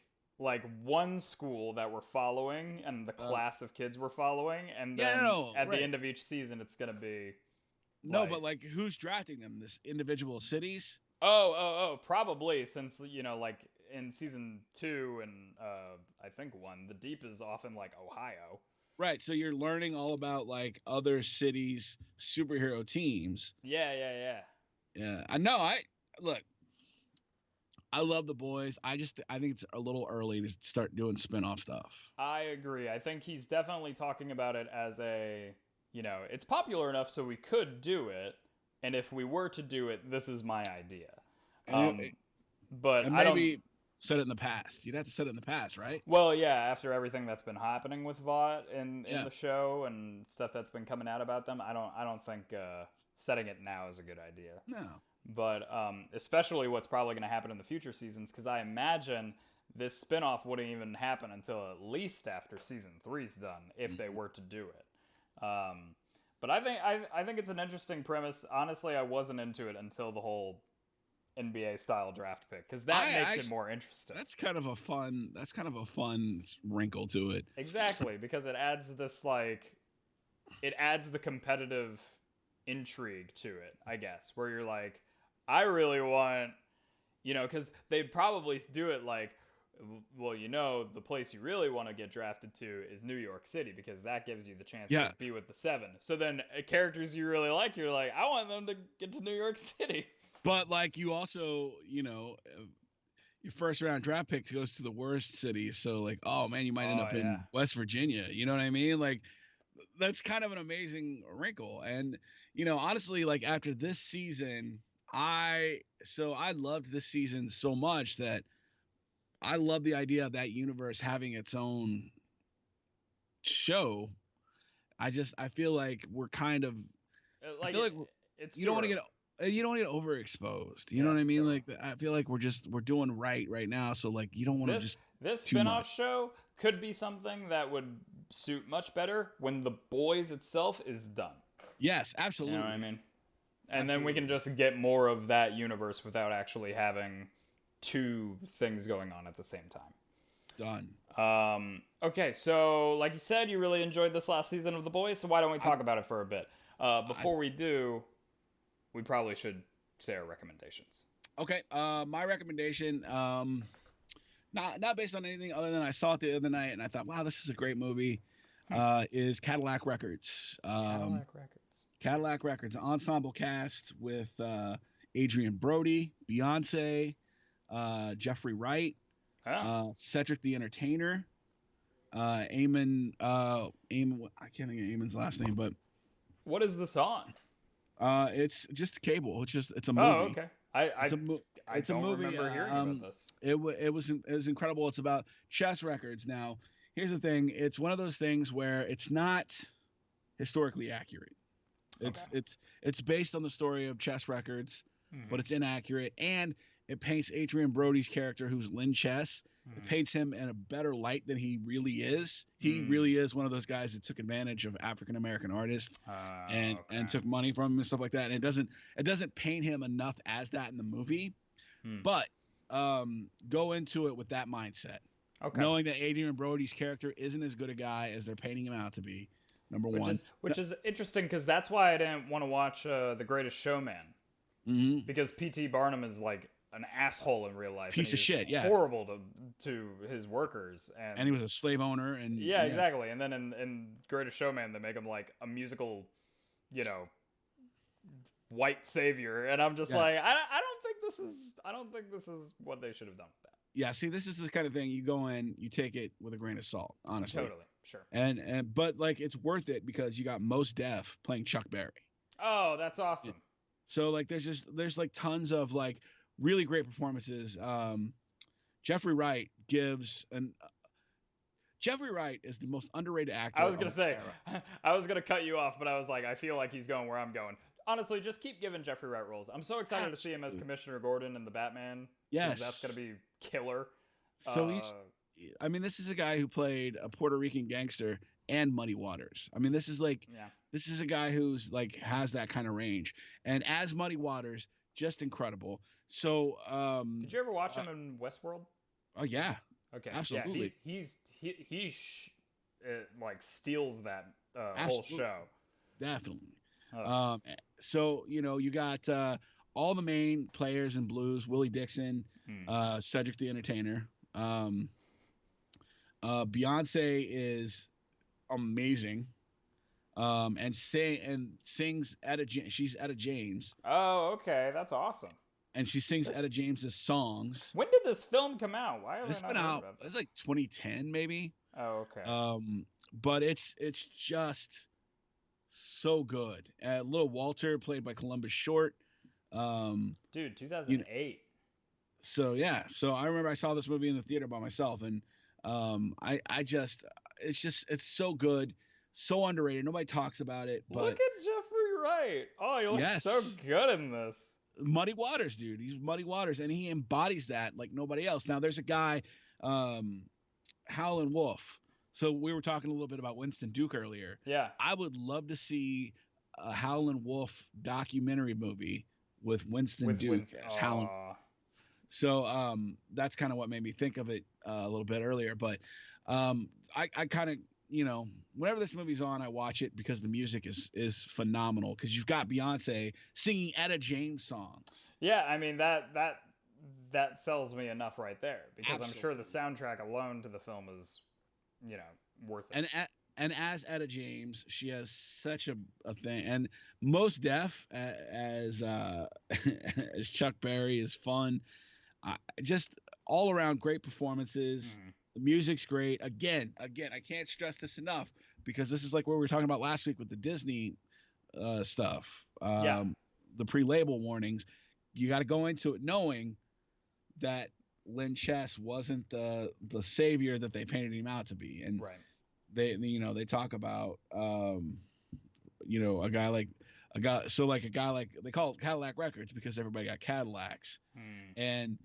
one school that we're following and the class of kids we're following, and then at the end of each season it's going to be but like who's drafting them? This individual cities? Oh, probably, since like in season 2 and I think 1, the Deep is often like Ohio. Right, so you're learning all about like other cities' superhero teams. Yeah. I know. Look, I love The Boys. I think it's a little early to start doing spin-off stuff. I agree. I think he's definitely talking about it as it's popular enough so we could do it, and if we were to do it, this is my idea. But and maybe said it in the past. You'd have to set it in the past, right? Well, yeah, after everything that's been happening with Vought in the show and stuff that's been coming out about them, I don't think setting it now is a good idea. No. But especially what's probably going to happen in the future seasons, because I imagine this spinoff wouldn't even happen until at least after season 3's done, if they were to do it. But I think it's an interesting premise. Honestly, I wasn't into it until the whole NBA style draft pick, because that makes it more interesting. That's kind of a fun wrinkle to it. Exactly, because it adds this it adds the competitive intrigue to it, I guess, where you're like, I really want, because they probably do it like, well, the place you really want to get drafted to is New York City, because that gives you the chance to be with the 7. So then characters you really like, you're like, I want them to get to New York City. But like you also, your first round draft pick goes to the worst city. So like, oh man, you might end up in West Virginia. You know what I mean? Like that's kind of an amazing wrinkle. And, honestly, like after this season, I loved this season so much that I love the idea of that universe having its own show. I feel like we're kind of, it's you don't want to get you don't get overexposed. You know Yeah, what I mean? totally. Like I feel like we're doing right now. So like you don't want to This just this too spin-off much. show could be something that would suit much better when The Boys itself is done. Yes, You know what I absolutely, mean? And then we can absolutely just get more of that universe without actually having two things going on at the same time. done. Okay, so like you said, you really enjoyed this last season of The Boys, so why don't we I, talk about it for a bit? I Before we do, we probably should say our recommendations. okay. My recommendation, not based on anything other than I saw it the other night and I thought, wow, this is a great movie. Is Cadillac Records. Cadillac Records. Cadillac Records ensemble cast with Adrian Brody, Beyonce, Jeffrey Wright, Oh, Cedric the Entertainer, Eamon. I can't think of Eamon's last name, but what is the song? it's just cable. It's a Oh, movie. okay. I It's I, a mo- I it's a don't movie. remember hearing about this. It was incredible. It's about chess records. Now, here's the thing. It's one of those things where it's not historically accurate. Okay. It's based on the story of chess records, but Mm-hmm. it's inaccurate, and it paints Adrian Brody's character, who's Lynn Chess. It Mm-hmm. paints him in a better light than he really is. He Mm. really is one of those guys that took advantage of African American artists and Okay. took money from him and stuff like that. And it doesn't paint him enough as that in the movie. Hmm. But go into it with that mindset, Okay. knowing that Adrian Brody's character isn't as good a guy as they're painting him out to be. Number Which one. is which is interesting because that's why I didn't want to watch The Greatest Showman, hmm because P.T. Barnum is like an asshole in real life. Piece and of he's shit, yeah. horrible to his workers. And he was a slave owner, and Yeah, exactly. And then in Greatest Showman, they make him like a musical, you know, white savior, and I'm just yeah. like, I don't think this is what they should have done with that. Yeah, see, this is the kind of thing you go in, you take it with a grain of salt, honestly. Totally, sure. And but like it's worth it because you got Mos Def playing Chuck Berry. Oh, that's awesome. So like there's like tons of like really great performances. Jeffrey Wright gives an Jeffrey Wright is the most underrated actor. I was gonna of the say, era. I was gonna cut you off, but I was like, I feel like he's going where I'm going. Honestly, just keep giving Jeffrey Wright roles. I'm so excited to see him as Absolutely. Commissioner Gordon in the Batman. Yes, That's gonna be killer. So I mean, this is a guy who played a Puerto Rican gangster and Muddy Waters. I mean, this is Yeah. this is a guy who's like has that kind of range. And as Muddy Waters, just incredible. So, Did you ever watch him in Westworld? oh yeah, Okay. absolutely, Yeah, like steals that whole absolutely, show. definitely. Uh, So you got all the main players in blues: Willie Dixon, hmm. Cedric the Entertainer. Beyonce is amazing. And sings she's Etta James, Oh, okay, that's awesome. and she sings This Etta James's songs. When did this film come out? Why have It's I not been heard out. about It's this? like 2010 maybe. Oh, okay. But it's just so good. Little Walter, played by Columbus Short. Dude, You know, 2008. so yeah. So I remember I saw this movie in the theater by myself, and I just it's so good, so underrated. Nobody talks about it, Look but at Jeffrey Wright. Oh, he looks so yes. good in this. Muddy Waters, dude. He's Muddy Waters, and he embodies that like nobody else. Now, there's a guy, Howlin' Wolf. So we were talking a little bit about Winston Duke earlier. Yeah. I would love to see a Howlin' Wolf documentary movie with Winston With Duke Winston. as Howlin'. So that's kind of what made me think of it a little bit earlier. But I kind of whenever this movie's on, I watch it because the music is phenomenal. Because you've got Beyonce singing Etta James songs. Yeah, I mean that sells me enough right there, because I'm sure the Absolutely. soundtrack alone to the film is, worth it. And as Etta James, she has such a thing. And Mos Def as as Chuck Berry is fun. Just all around great performances. Mhm. The music's great. Again, I can't stress this enough because this is like what we were talking about last week with the Disney stuff. Yeah. The pre-label warnings. You got to go into it knowing that Lynn Chess wasn't the savior that they painted him out to be, and Right. they talk about a guy like a guy like they call it Cadillac Records because everybody got Cadillacs, Hmm. and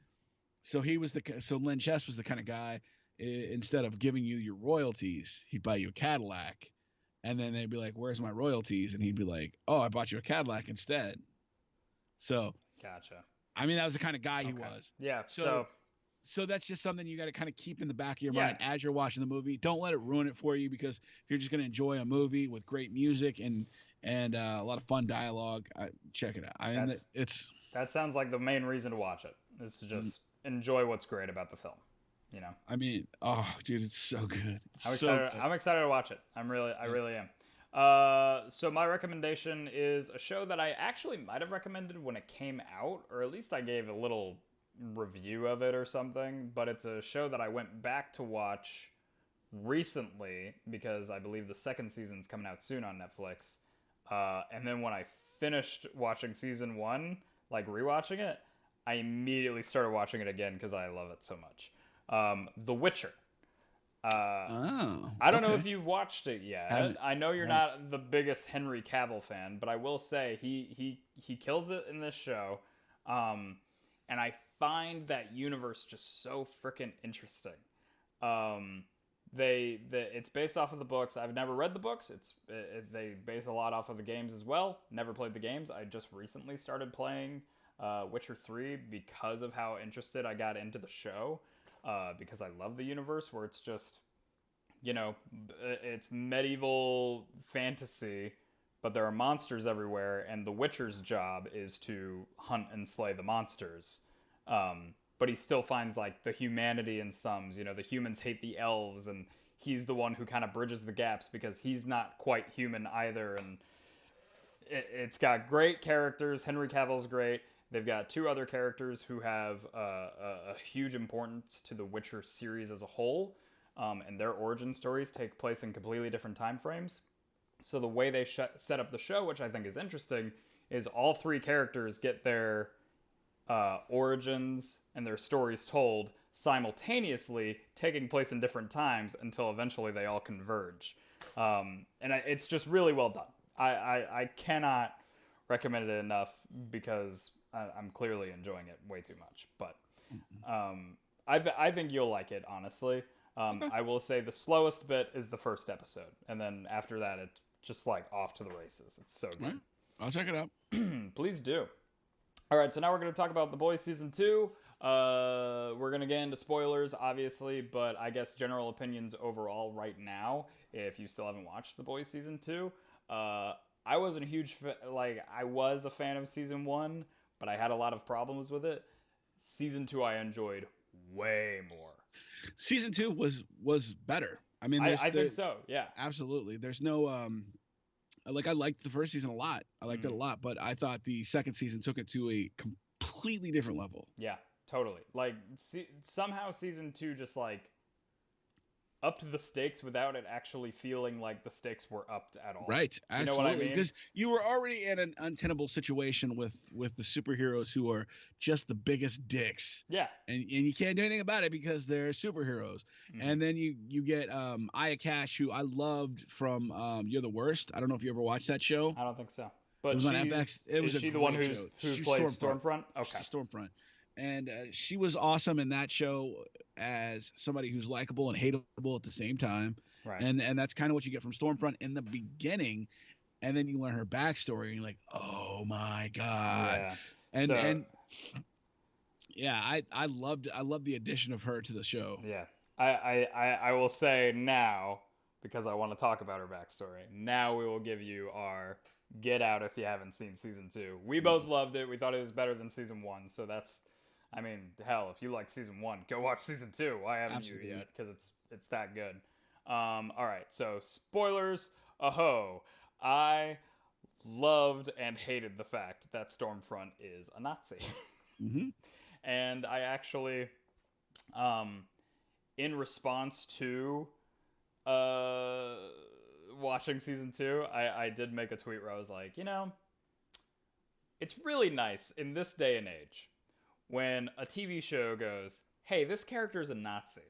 so Len Chess was the kind of guy. Instead of giving you your royalties, he'd buy you a Cadillac, and then they'd be like, "Where's my royalties?" And he'd be like, "Oh, I bought you a Cadillac instead." So, Gotcha. I mean, that was the kind of guy he Okay. was. Yeah. So, so that's just something you got to kind of keep in the back of your Yeah. mind as you're watching the movie. Don't let it ruin it for you, because if you're just going to enjoy a movie with great music and a lot of fun dialogue, check it out. I mean, That sounds like the main reason to watch it is to mm, just enjoy what's great about the film. You know. I mean, oh, dude, it's so good. It's I'm so excited. good. I'm excited to watch it. I Yeah. really am. So my recommendation is a show that I actually might have recommended when it came out, or at least I gave a little review of it or something. But it's a show that I went back to watch recently because I believe the second season's coming out soon on Netflix. And then when I finished watching season one, like rewatching it, I immediately started watching it again because I love it so much. The Witcher. Oh, I don't know okay. if you've watched it yet. Haven't I know you're haven't. not the biggest Henry Cavill fan, but I will say he kills it in this show. And I find that universe just so freaking interesting. Um, it's based off of the books. I've never read the books. They base a lot off of the games as well. Never played the games. I just recently started playing Witcher 3 because of how interested I got into the show. Because I love the universe where it's just, you know, it's medieval fantasy, but there are monsters everywhere, and the Witcher's job is to hunt and slay the monsters. But he still finds like the humanity in some. You know, the humans hate the elves, and he's the one who kind of bridges the gaps because he's not quite human either. And it's got great characters. Henry Cavill's great. They've got two other characters who have a huge importance to the Witcher series as a whole, and their origin stories take place in completely different time frames. So the way they set up the show, which I think is interesting, is all three characters get their origins and their stories told simultaneously, taking place in different times until eventually they all converge. And it's just really well done. I cannot recommend it enough because I'm clearly enjoying it way too much. But I think you'll like it, honestly. Okay. I will say the slowest bit is the first episode, and then after that, it's just like off to the races. It's so All right. good. I'll check it out. Please do. All right, so now we're going to talk about The Boys season 2. We're going to get into spoilers, obviously, but I guess general opinions overall right now, if you still haven't watched The Boys season 2. I wasn't a huge I was a fan of season 1, but I had a lot of problems with it. Season 2 I enjoyed way more. Season 2 was better. I mean, I think so, yeah. absolutely. There's no I liked the first season a lot. I liked it a lot, but I thought the second season took it to a completely different level. Yeah, totally. Like somehow season 2 just like upped the stakes without it actually feeling like the stakes were upped at all. Right, You know what I absolutely. mean? Because you were already in an untenable situation with the superheroes who are just the biggest dicks. Yeah. And you can't do anything about it because they're superheroes. And then you get Aya Cash, who I loved from You're the Worst. I don't know if you ever watched that show. I don't think so. It But was on FX. It was is a she the one great who show. plays Stormfront? Okay. Stormfront. And she was awesome in that show as somebody who's likable and hateable at the same time. Right. And that's kind of what you get from Stormfront in the beginning. And then you learn her backstory and you're like, oh my God. Yeah. And yeah, I loved the addition of her to the show. Yeah. I will say now, because I want to talk about her backstory, now we will give you our get out if you haven't seen season 2. We both loved it. We thought it was better than season 1. So that's, I mean, hell, if you like season 1, go watch season 2. Why haven't Absolutely. you yet? Because it's that good. All right. So spoilers. Aho. I loved and hated the fact that Stormfront is a Nazi. Mm-hmm. And I actually, in response to watching season 2, I did make a tweet where I was like, you know, it's really nice in this day and age when a TV show goes, hey, this character is a Nazi.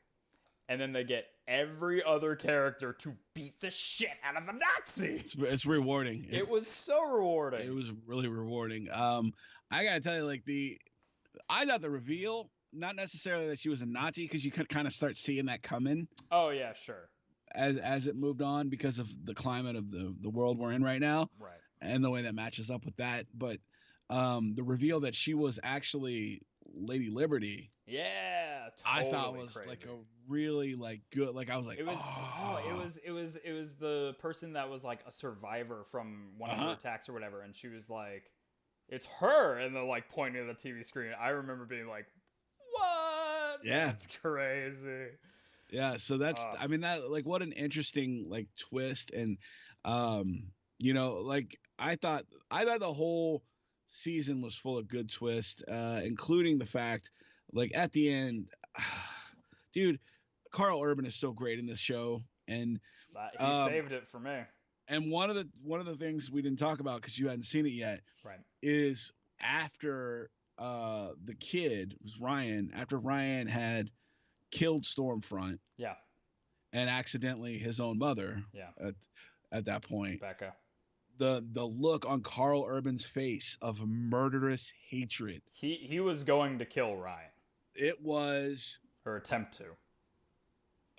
and then they get every other character to beat the shit out of a Nazi. It's rewarding. It was so rewarding. It was really rewarding. I gotta tell you, like I thought the reveal, not necessarily that she was a Nazi, because you could kind of start seeing that coming. Oh yeah, sure. As it moved on, because of the climate of the world we're in right now, Right. And the way that matches up with that. But the reveal that she was actually Lady Liberty, yeah, totally I thought was crazy. like a really like good. Like I was like, it was the person that was like a survivor from one of her attacks or whatever, and she was like, it's her, and then like pointing at the TV screen. I remember being like, what? Yeah, that's crazy. Yeah, so that's I mean that like what an interesting like twist. And you know, like I thought the whole season was full of good twists, including the fact like at the end, dude, Carl Urban is so great in this show. And he saved it for me. And one of the things we didn't talk about because you hadn't seen it yet, right, is after the kid was Ryan, after Ryan had killed Stormfront, yeah, and accidentally his own mother, yeah, at that point, Becca, the look on Carl Urban's face of murderous hatred. He was going to kill Ryan. It was, or attempt to.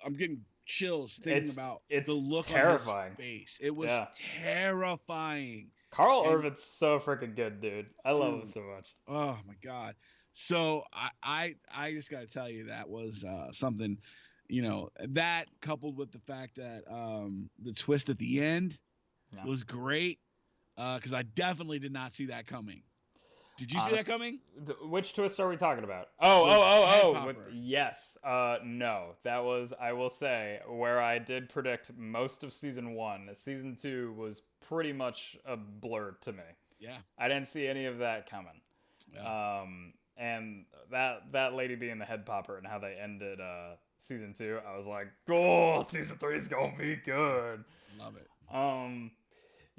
I'm getting chills thinking about the look terrifying on his face. It was terrifying. Carl Urban's so freaking good, dude. I love him so much. Oh my god. So I just gotta tell you, that was something, you know, that coupled with the fact that the twist at the end was great, because I definitely did not see that coming. Did you see that coming? Which twist are we talking about? Yes. No, that was, I will say, where I did predict most of season 1. Season 2 was pretty much a blur to me. Yeah. I didn't see any of that coming. Yeah. And that lady being the head popper and how they ended season 2, I was like, oh, season 3 is gonna be good. Love it.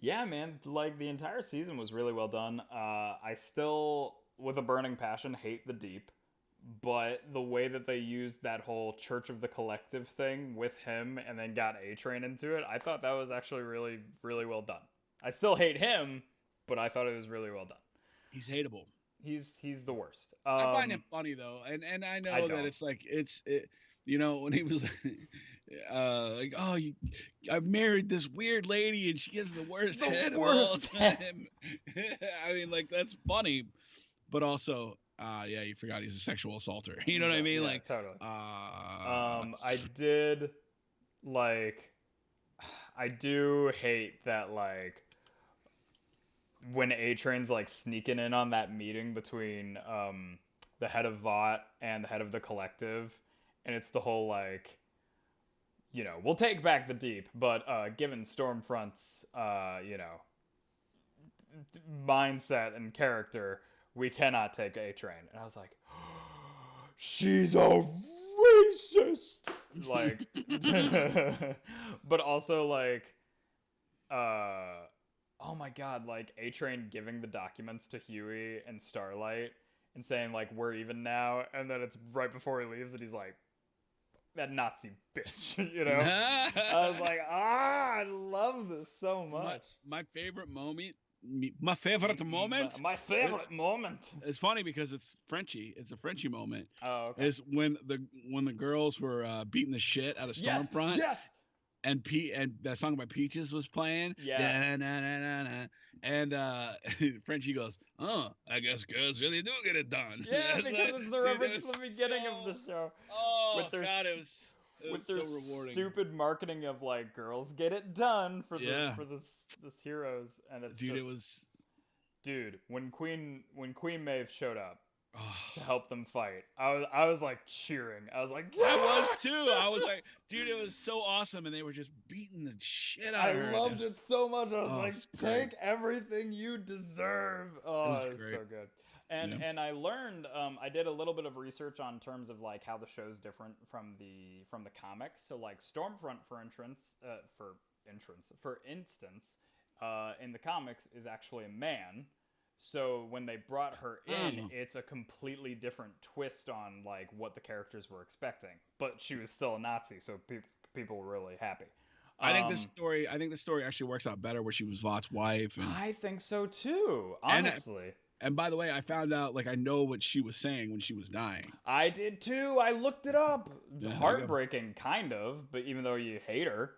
Yeah, man, like the entire season was really well done. I still, with a burning passion, hate the Deep, but the way that they used that whole Church of the Collective thing with him and then got A-Train into it, I thought that was actually really, really well done. I still hate him, but I thought it was really well done. He's hateable. He's the worst. I find him funny though, and I know that it's like you know, when he was like, oh, I've married this weird lady and she gives the worst head of all time. I mean, like, that's funny, but also, yeah, you forgot he's a sexual assaulter. You know what I mean? Yeah, like, totally. I did, like, I do hate that, like, when A-Train's like sneaking in on that meeting between the head of Vought and the head of the Collective, and it's the whole like, you know, we'll take back the Deep, but given Stormfront's you know, mindset and character, we cannot take A-Train. And I was like, she's a racist. Like, but also like, oh my god, like A-Train giving the documents to Huey and Starlight and saying like, we're even now, and then it's right before he leaves and he's like, that Nazi bitch, you know? I was like, I love this so much. My favorite moment. My favorite moment. My favorite moment. It's funny because it's Frenchy. It's a Frenchy moment. Oh, okay. Is when the girls were beating the shit out of Stormfront. Yes. And that song by Peaches was playing. Yeah. And Frenchie goes, "Oh, I guess girls really do get it done." Yeah, because it's the reference to the beginning of the show. Oh, with their, God, it was so rewarding. Stupid marketing of like girls get it done for this heroes, and it's dude, when Queen Maeve showed up to help them fight, I was like cheering. I was like, yes! I was too. I was like, dude, it was so awesome, and they were just beating the shit out of her. I loved it so much. I was like, take everything you deserve. Oh, it was so good. And I learned, I did a little bit of research on terms of like how the show's different from the comics. So like Stormfront, for instance, in the comics is actually a man. So when they brought her in, Oh. it's a completely different twist on like what the characters were expecting. But she was still a Nazi, so people were really happy. I think the story actually works out better where she was Vought's wife, I think so too, and honestly. and by the way, I found out like I know what she was saying when she was dying. I did too. I looked it up. Yeah, Heartbreaking, kind of, but even though you hate her.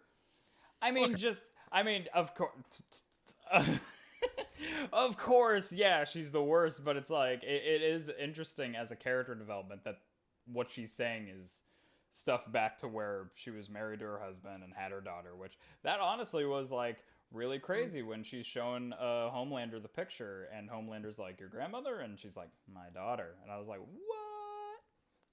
Okay. Of course. Of course, yeah, she's the worst, but it's like, it is interesting as a character development that what she's saying is stuff back to where she was married to her husband and had her daughter, which that honestly was like really crazy when she's showing Homelander the picture, and Homelander's like, your grandmother? And she's like, my daughter. And I was like, what?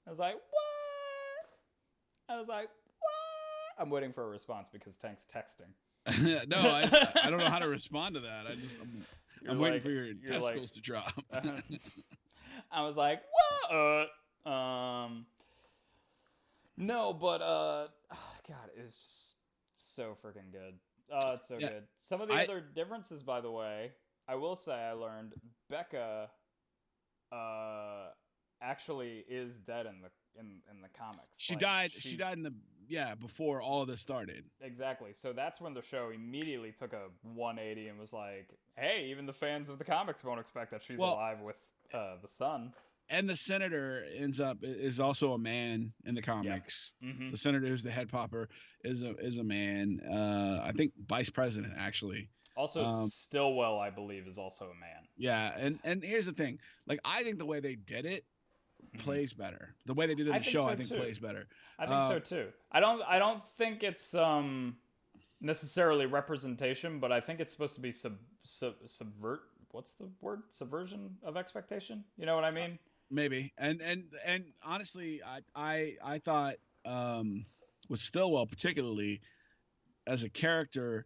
I was like, what? I was like, what? I'm waiting for a response because Tank's texting. No, I don't know how to respond to that. I'm waiting for your testicles to drop. I was like, what? No, but God, it was just so freaking good. It's so good. Some of the other differences, by the way, I will say I learned Becca actually is dead in the comics. She died in the before all of this started. Exactly. So that's when the show immediately took a 180 and was like, hey, even the fans of the comics won't expect that she's alive with the son. And the senator is also a man in the comics. Yeah. Mm-hmm. The senator who's the head popper is a man. I think vice president actually. Also, Stillwell, I believe, is also a man. Yeah, and here's the thing. Like, I think the way they did it plays better. The way they did it in the show, I think plays better. I think so too. I don't think it's necessarily representation, but I think it's supposed to be subvert. What's the word? Subversion of expectation. You know what I mean? Maybe. And honestly, I thought with Stillwell particularly as a character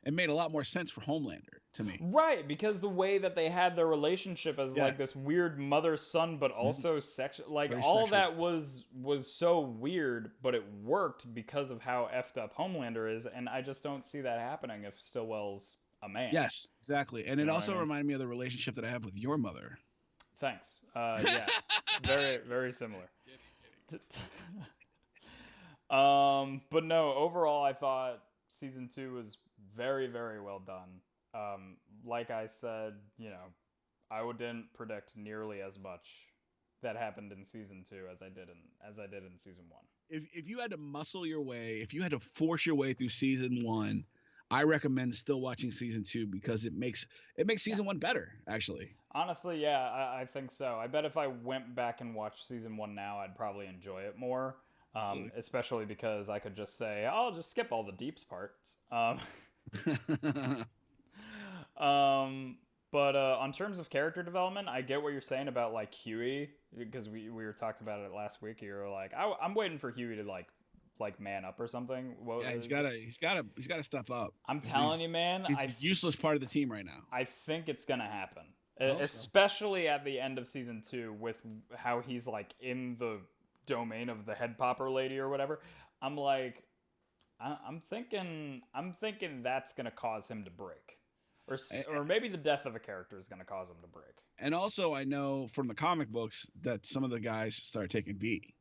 it made a lot more sense for Homelander to me. Right, because the way that they had their relationship as like this weird mother-son, but also sexual, like very all sexual. That was so weird, but it worked because of how effed up Homelander is, and I just don't see that happening if Stillwell's a man. Yes, exactly. And it also reminded me of the relationship that I have with your mother. Thanks. Yeah, very, very similar. But no, overall, I thought season 2 was very, very well done. Like I said, I didn't predict nearly as much that happened in season 2 as I did in season 1. If you had to muscle your way, if you had to force your way through season 1, I recommend still watching season 2 because it makes season 1 better, actually. Honestly, yeah, I think so. I bet if I went back and watched season 1 now, I'd probably enjoy it more. Especially because I could just say, I'll just skip all the deeps parts. But on terms of character development, I get what you're saying about like Huey, because we were talking about it last week. You were like, I'm waiting for Huey to like man up or something. He's gotta step up. I'm telling you, man, he's a useless part of the team right now. I think it's gonna happen, especially at the end of season 2 with how he's like in the domain of the head popper lady or whatever. I'm like, I'm thinking that's gonna cause him to break, or maybe the death of a character is gonna cause him to break. And also, I know from the comic books that some of the guys started taking V.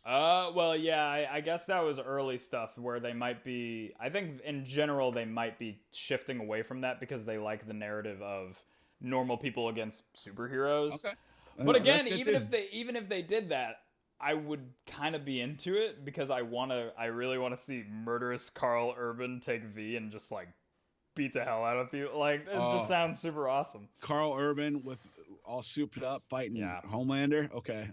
Well, yeah, I guess that was early stuff where they might be. I think in general they might be shifting away from that because they like the narrative of normal people against superheroes. Okay, but again, even if they did that, I would kind of be into it because I really want to see murderous Carl Urban take V and just like beat the hell out of people. Like, it just sounds super awesome. Carl Urban with all souped up fighting Homelander. Okay.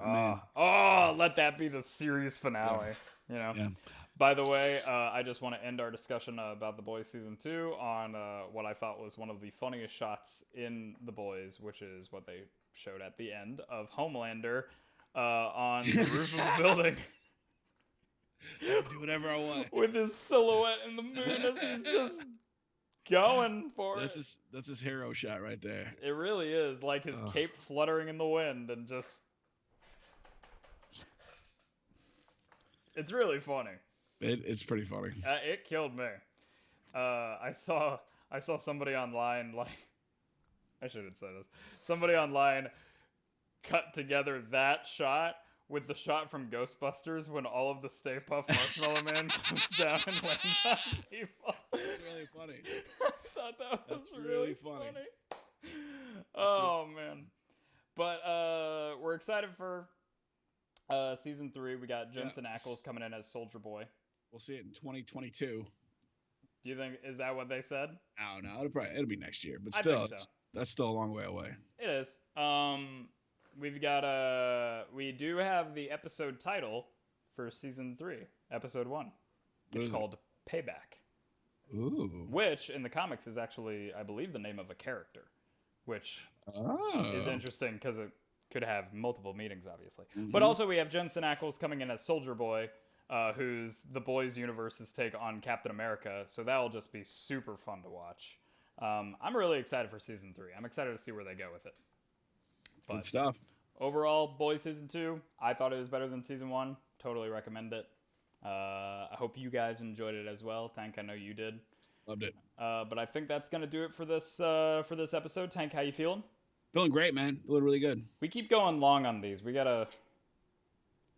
Let that be the series finale. Yeah. By the way, I just want to end our discussion about The Boys season 2 on what I thought was one of the funniest shots in The Boys, which is what they showed at the end of Homelander on the roof of the building. Do whatever I want. With his silhouette in the moon as he's just going for it. That's his hero shot right there. It really is. Like his cape fluttering in the wind and just... It's really funny. It's pretty funny. It killed me. I saw somebody online I shouldn't say this. Somebody online cut together that shot with the shot from Ghostbusters when all of the Stay Puft Marshmallow Man comes down and lands on people. That's really funny. I thought that was really funny. Oh man. But we're excited for season 3. We got Jensen Ackles coming in as Soldier Boy. We'll see it in 2022. Do you think, is that what they said? I don't know. It'll be next year, but still, I think so. That's still a long way away. It is. We've got we do have the episode title for season 3, episode 1. It's called Payback. Ooh. Which in the comics is actually, I believe, the name of a character, which is interesting because it could have multiple meanings, obviously. Mm-hmm. But also we have Jensen Ackles coming in as Soldier Boy, who's the Boys universe's take on Captain America. So that'll just be super fun to watch. I'm really excited for season 3. I'm excited to see where they go with it. But good stuff. Overall, Boys season 2, I thought it was better than season 1. Totally recommend it. I hope you guys enjoyed it as well. Tank, I know you did. Loved it. But I think that's gonna do it for this episode. Tank, how you feeling? Feeling great, man. Feeling really good. We keep going long on these. We gotta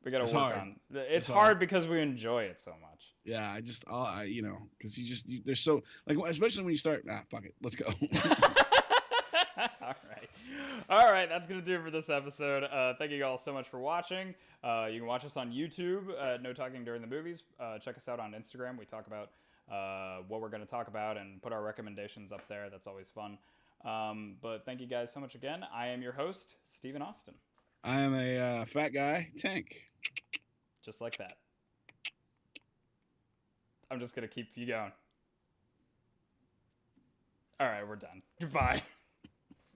work hard. on. It's hard because we enjoy it so much. Yeah, because there's so like, especially when you start. Fuck it, let's go. All right, that's gonna do it for this episode. Thank you all so much for watching. You can watch us on YouTube at No Talking During the Movies. Check us out on Instagram. We talk about what we're gonna talk about and put our recommendations up there. That's always fun. But thank you guys so much again. I am your host, Stephen Austin. I am a fat guy, Tank. Just like that. I'm just gonna keep you going. All right, we're done. Goodbye.